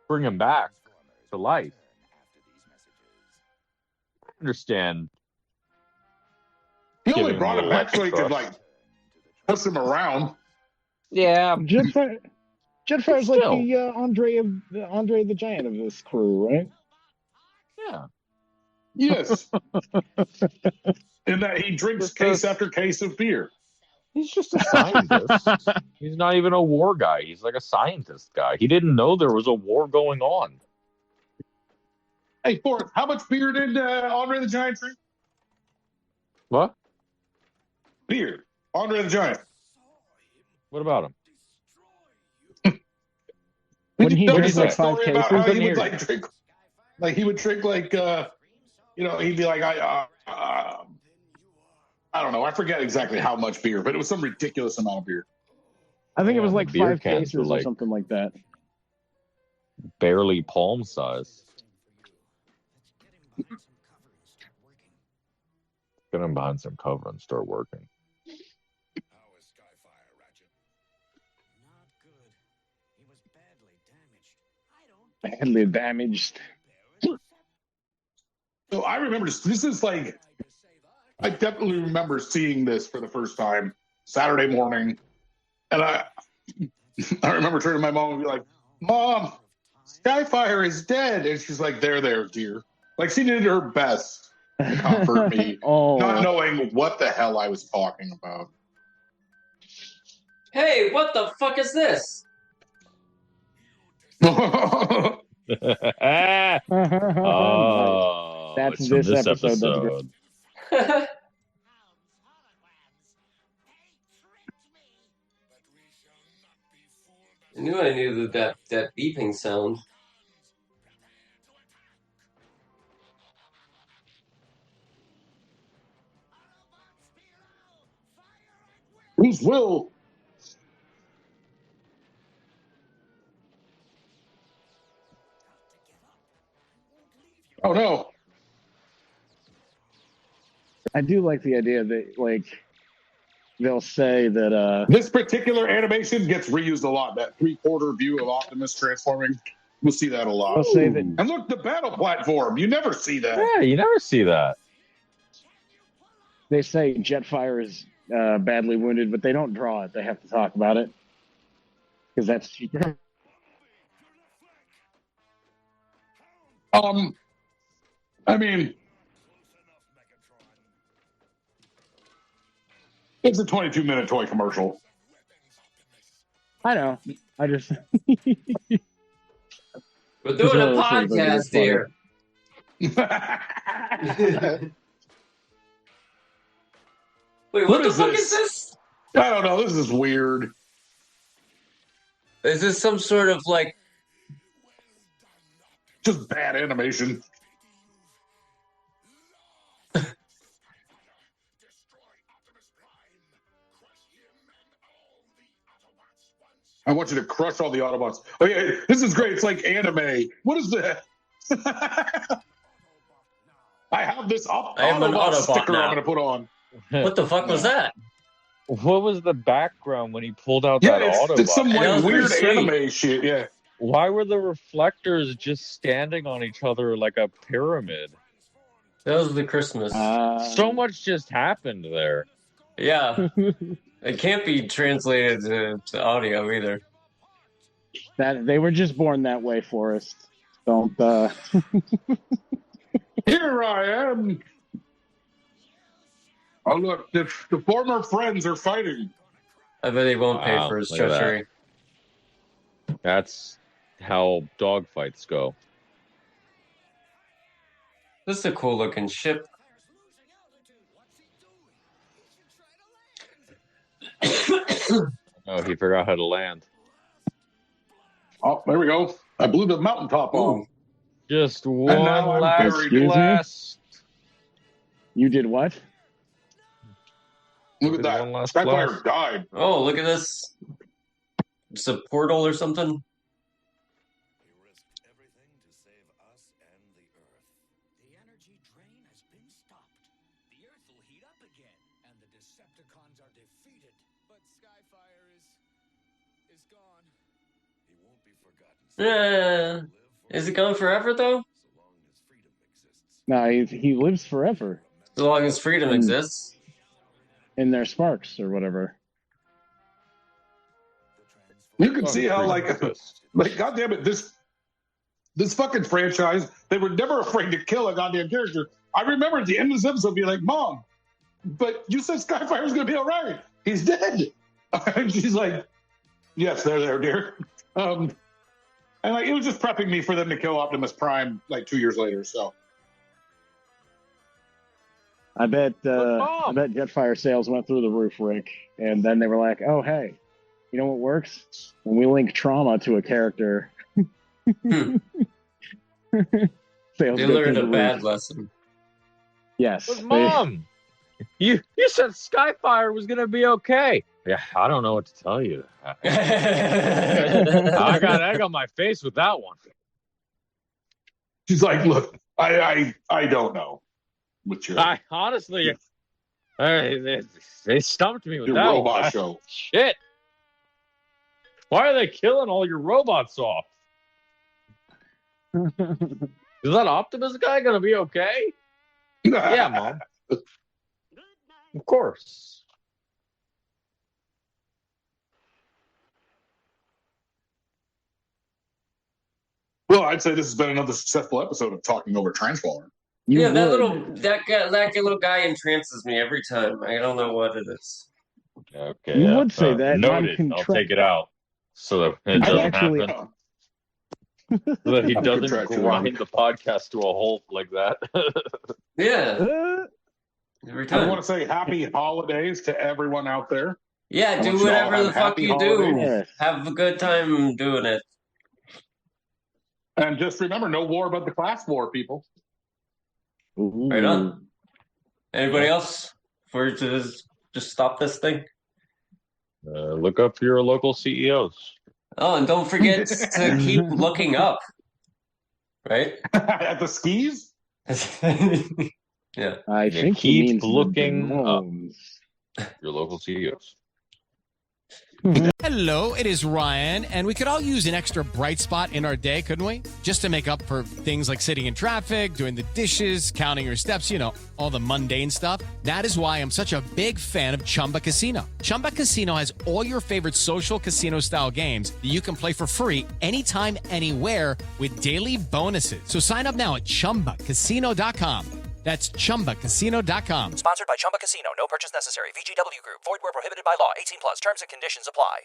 [SPEAKER 4] bring him back to life. I understand.
[SPEAKER 7] He only brought him back so he could like push him around.
[SPEAKER 4] Yeah.
[SPEAKER 5] Jetfire's like
[SPEAKER 4] Still.
[SPEAKER 5] the Andre the Giant of this crew, right?
[SPEAKER 4] Yeah.
[SPEAKER 7] Yes. In that he drinks case after case of beer.
[SPEAKER 4] He's just a scientist. He's not even a war guy. He's like a scientist guy. He didn't know there was a war going on.
[SPEAKER 7] Hey, Forrest, how much beer did Andre the Giant drink?
[SPEAKER 4] What?
[SPEAKER 7] Beer. Andre the Giant.
[SPEAKER 4] What about him?
[SPEAKER 5] Wouldn't he
[SPEAKER 7] Tell
[SPEAKER 5] drink
[SPEAKER 7] me
[SPEAKER 5] like
[SPEAKER 7] some
[SPEAKER 5] 5
[SPEAKER 7] story about
[SPEAKER 5] cases?
[SPEAKER 7] how he would like drink, like he would drink like he'd be like I don't know, I forget exactly how much beer, but it was some ridiculous amount of beer.
[SPEAKER 5] I think it was
[SPEAKER 4] Yeah,
[SPEAKER 5] like
[SPEAKER 4] the beer
[SPEAKER 5] 5
[SPEAKER 4] cans were
[SPEAKER 5] cases or
[SPEAKER 4] like-
[SPEAKER 5] something like that.
[SPEAKER 4] Barely palm size. Get him behind some cover and start working.
[SPEAKER 5] Badly damaged.
[SPEAKER 7] So I remember this is like, I definitely remember seeing this for the first time Saturday morning, and I remember turning to my mom and be like, "Mom, Skyfire is dead," and she's like, "There, dear." Like she did her best to comfort me,
[SPEAKER 5] Oh,
[SPEAKER 7] not knowing what the hell I was talking about.
[SPEAKER 6] Hey, what the fuck is this?
[SPEAKER 4] Oh,
[SPEAKER 5] That's
[SPEAKER 4] it's from
[SPEAKER 5] this episode, that's great.
[SPEAKER 6] I knew that beeping sound.
[SPEAKER 7] Who's Will? Oh no!
[SPEAKER 5] I do like the idea that like they'll say that
[SPEAKER 7] This particular animation gets reused a lot. That 3/4 view of Optimus transforming, we'll see that a lot.
[SPEAKER 5] they'll say that
[SPEAKER 7] And look, the battle platform. You never see that.
[SPEAKER 4] Yeah, you never see that.
[SPEAKER 5] they say Jetfire is badly wounded, but they don't draw it. They have to talk about it because that's cheaper.
[SPEAKER 7] I mean, it's a 22-minute toy commercial.
[SPEAKER 5] I know. I just
[SPEAKER 6] We're doing a
[SPEAKER 5] one of those things that is
[SPEAKER 6] podcast here. Wait, what the
[SPEAKER 7] is
[SPEAKER 6] fuck
[SPEAKER 7] this?
[SPEAKER 6] is this?
[SPEAKER 7] I don't know. This is weird.
[SPEAKER 6] Is this some sort of like?
[SPEAKER 7] Just bad animation. I want you to crush all the Autobots. Oh yeah, this is great. It's like anime. What is that? I have this
[SPEAKER 6] I have an
[SPEAKER 7] Autobot
[SPEAKER 6] Autobot
[SPEAKER 7] sticker
[SPEAKER 6] now.
[SPEAKER 7] I'm going to put on.
[SPEAKER 6] What the fuck was that?
[SPEAKER 4] What was the background when he pulled out
[SPEAKER 7] Yeah,
[SPEAKER 4] that Autobot?
[SPEAKER 7] it's some
[SPEAKER 6] That
[SPEAKER 7] like
[SPEAKER 6] was
[SPEAKER 7] weird
[SPEAKER 6] pretty sweet.
[SPEAKER 7] anime shit. Yeah.
[SPEAKER 4] Why were the reflectors just standing on each other like a pyramid?
[SPEAKER 6] That was the Christmas.
[SPEAKER 4] So much just happened there.
[SPEAKER 6] Yeah, it can't be translated to audio either.
[SPEAKER 5] that they were just born that way, Forrest. Don't
[SPEAKER 7] Here I am. Oh look, the former friends are fighting.
[SPEAKER 6] I bet he won't pay
[SPEAKER 4] Wow,
[SPEAKER 6] for his
[SPEAKER 4] look at that.
[SPEAKER 6] treachery.
[SPEAKER 4] That's how dogfights go.
[SPEAKER 6] This is a cool looking ship.
[SPEAKER 4] Oh, he forgot how to land.
[SPEAKER 7] Oh, there we go. I blew the mountaintop off.
[SPEAKER 6] Ooh.
[SPEAKER 4] Just
[SPEAKER 7] now
[SPEAKER 4] one
[SPEAKER 7] I'm
[SPEAKER 4] last
[SPEAKER 7] buried.
[SPEAKER 5] Excuse me?
[SPEAKER 4] blast.
[SPEAKER 5] You did what?
[SPEAKER 7] Look at that.
[SPEAKER 4] One last
[SPEAKER 7] Skyfire
[SPEAKER 4] blast.
[SPEAKER 7] died.
[SPEAKER 6] Oh, look at this. It's a portal or something.
[SPEAKER 3] The energy drain has been stopped. The Earth will heat up again, and the Decepticons are defeated. But Skyfire is gone. He won't be forgotten.
[SPEAKER 6] Is it gone forever though?
[SPEAKER 5] No, he lives forever
[SPEAKER 6] As long as freedom exists.
[SPEAKER 5] in their sparks or whatever.
[SPEAKER 7] You can see how like goddamn it, this fucking franchise, they were never afraid to kill a goddamn character. I remember at the end of this episode being like, Mom, but you said Skyfire's gonna be all right. He's dead. And she's like, yes, they're there, dear. And like it was just prepping me for them to kill Optimus Prime like 2 years later. So
[SPEAKER 5] I bet Jetfire sales went through the roof, Rick. And then they were like, oh, hey, you know what works? When we link trauma to a character.
[SPEAKER 6] They learned a bad lesson.
[SPEAKER 5] Yes.
[SPEAKER 4] But Mom, you said Skyfire was going to be okay. Yeah, I don't know what to tell you. I got egg on my face with that one.
[SPEAKER 7] she's like, look, I don't know.
[SPEAKER 4] I honestly, they stumped me with
[SPEAKER 7] your
[SPEAKER 4] that
[SPEAKER 7] robot
[SPEAKER 4] one.
[SPEAKER 7] show.
[SPEAKER 4] Shit. Why are they killing all your robots off? Is that Optimus guy going to be okay? Yeah, Mom. Of course.
[SPEAKER 7] Well, I'd say this has been another successful episode of Talking Over Transformer.
[SPEAKER 6] That little guy entrances me every time. I don't know what it is.
[SPEAKER 4] Okay.
[SPEAKER 5] You would say that.
[SPEAKER 4] Noted. I'll take it out so that it doesn't happen. So that he doesn't grind the podcast to a halt like that.
[SPEAKER 6] Yeah. Every time.
[SPEAKER 7] I want to say happy holidays to everyone out there.
[SPEAKER 6] Yeah, do whatever the fuck you do.
[SPEAKER 5] Holidays.
[SPEAKER 6] Have a good time doing it.
[SPEAKER 7] And just remember, no war but the class war, people.
[SPEAKER 5] Ooh.
[SPEAKER 6] Right on. Anybody else? For just stop this thing?
[SPEAKER 4] Look up your local CEOs.
[SPEAKER 6] Oh, and don't forget to keep looking up. Right?
[SPEAKER 7] At the skis?
[SPEAKER 6] Yeah.
[SPEAKER 5] I think he
[SPEAKER 4] keep
[SPEAKER 5] means
[SPEAKER 4] looking
[SPEAKER 5] the
[SPEAKER 4] up
[SPEAKER 5] drones.
[SPEAKER 4] your local CEOs.
[SPEAKER 1] Hello, it is Ryan, and we could all use an extra bright spot in our day, couldn't we? Just to make up for things like sitting in traffic, doing the dishes, counting your steps, you know, all the mundane stuff. That is why I'm such a big fan of Chumba Casino. Chumba Casino has all your favorite social casino-style games that you can play for free anytime, anywhere with daily bonuses. So sign up now at ChumbaCasino.com. That's ChumbaCasino.com.
[SPEAKER 2] Sponsored by Chumba Casino. No purchase necessary. VGW Group. Void where prohibited by law. 18 plus. Terms and conditions apply.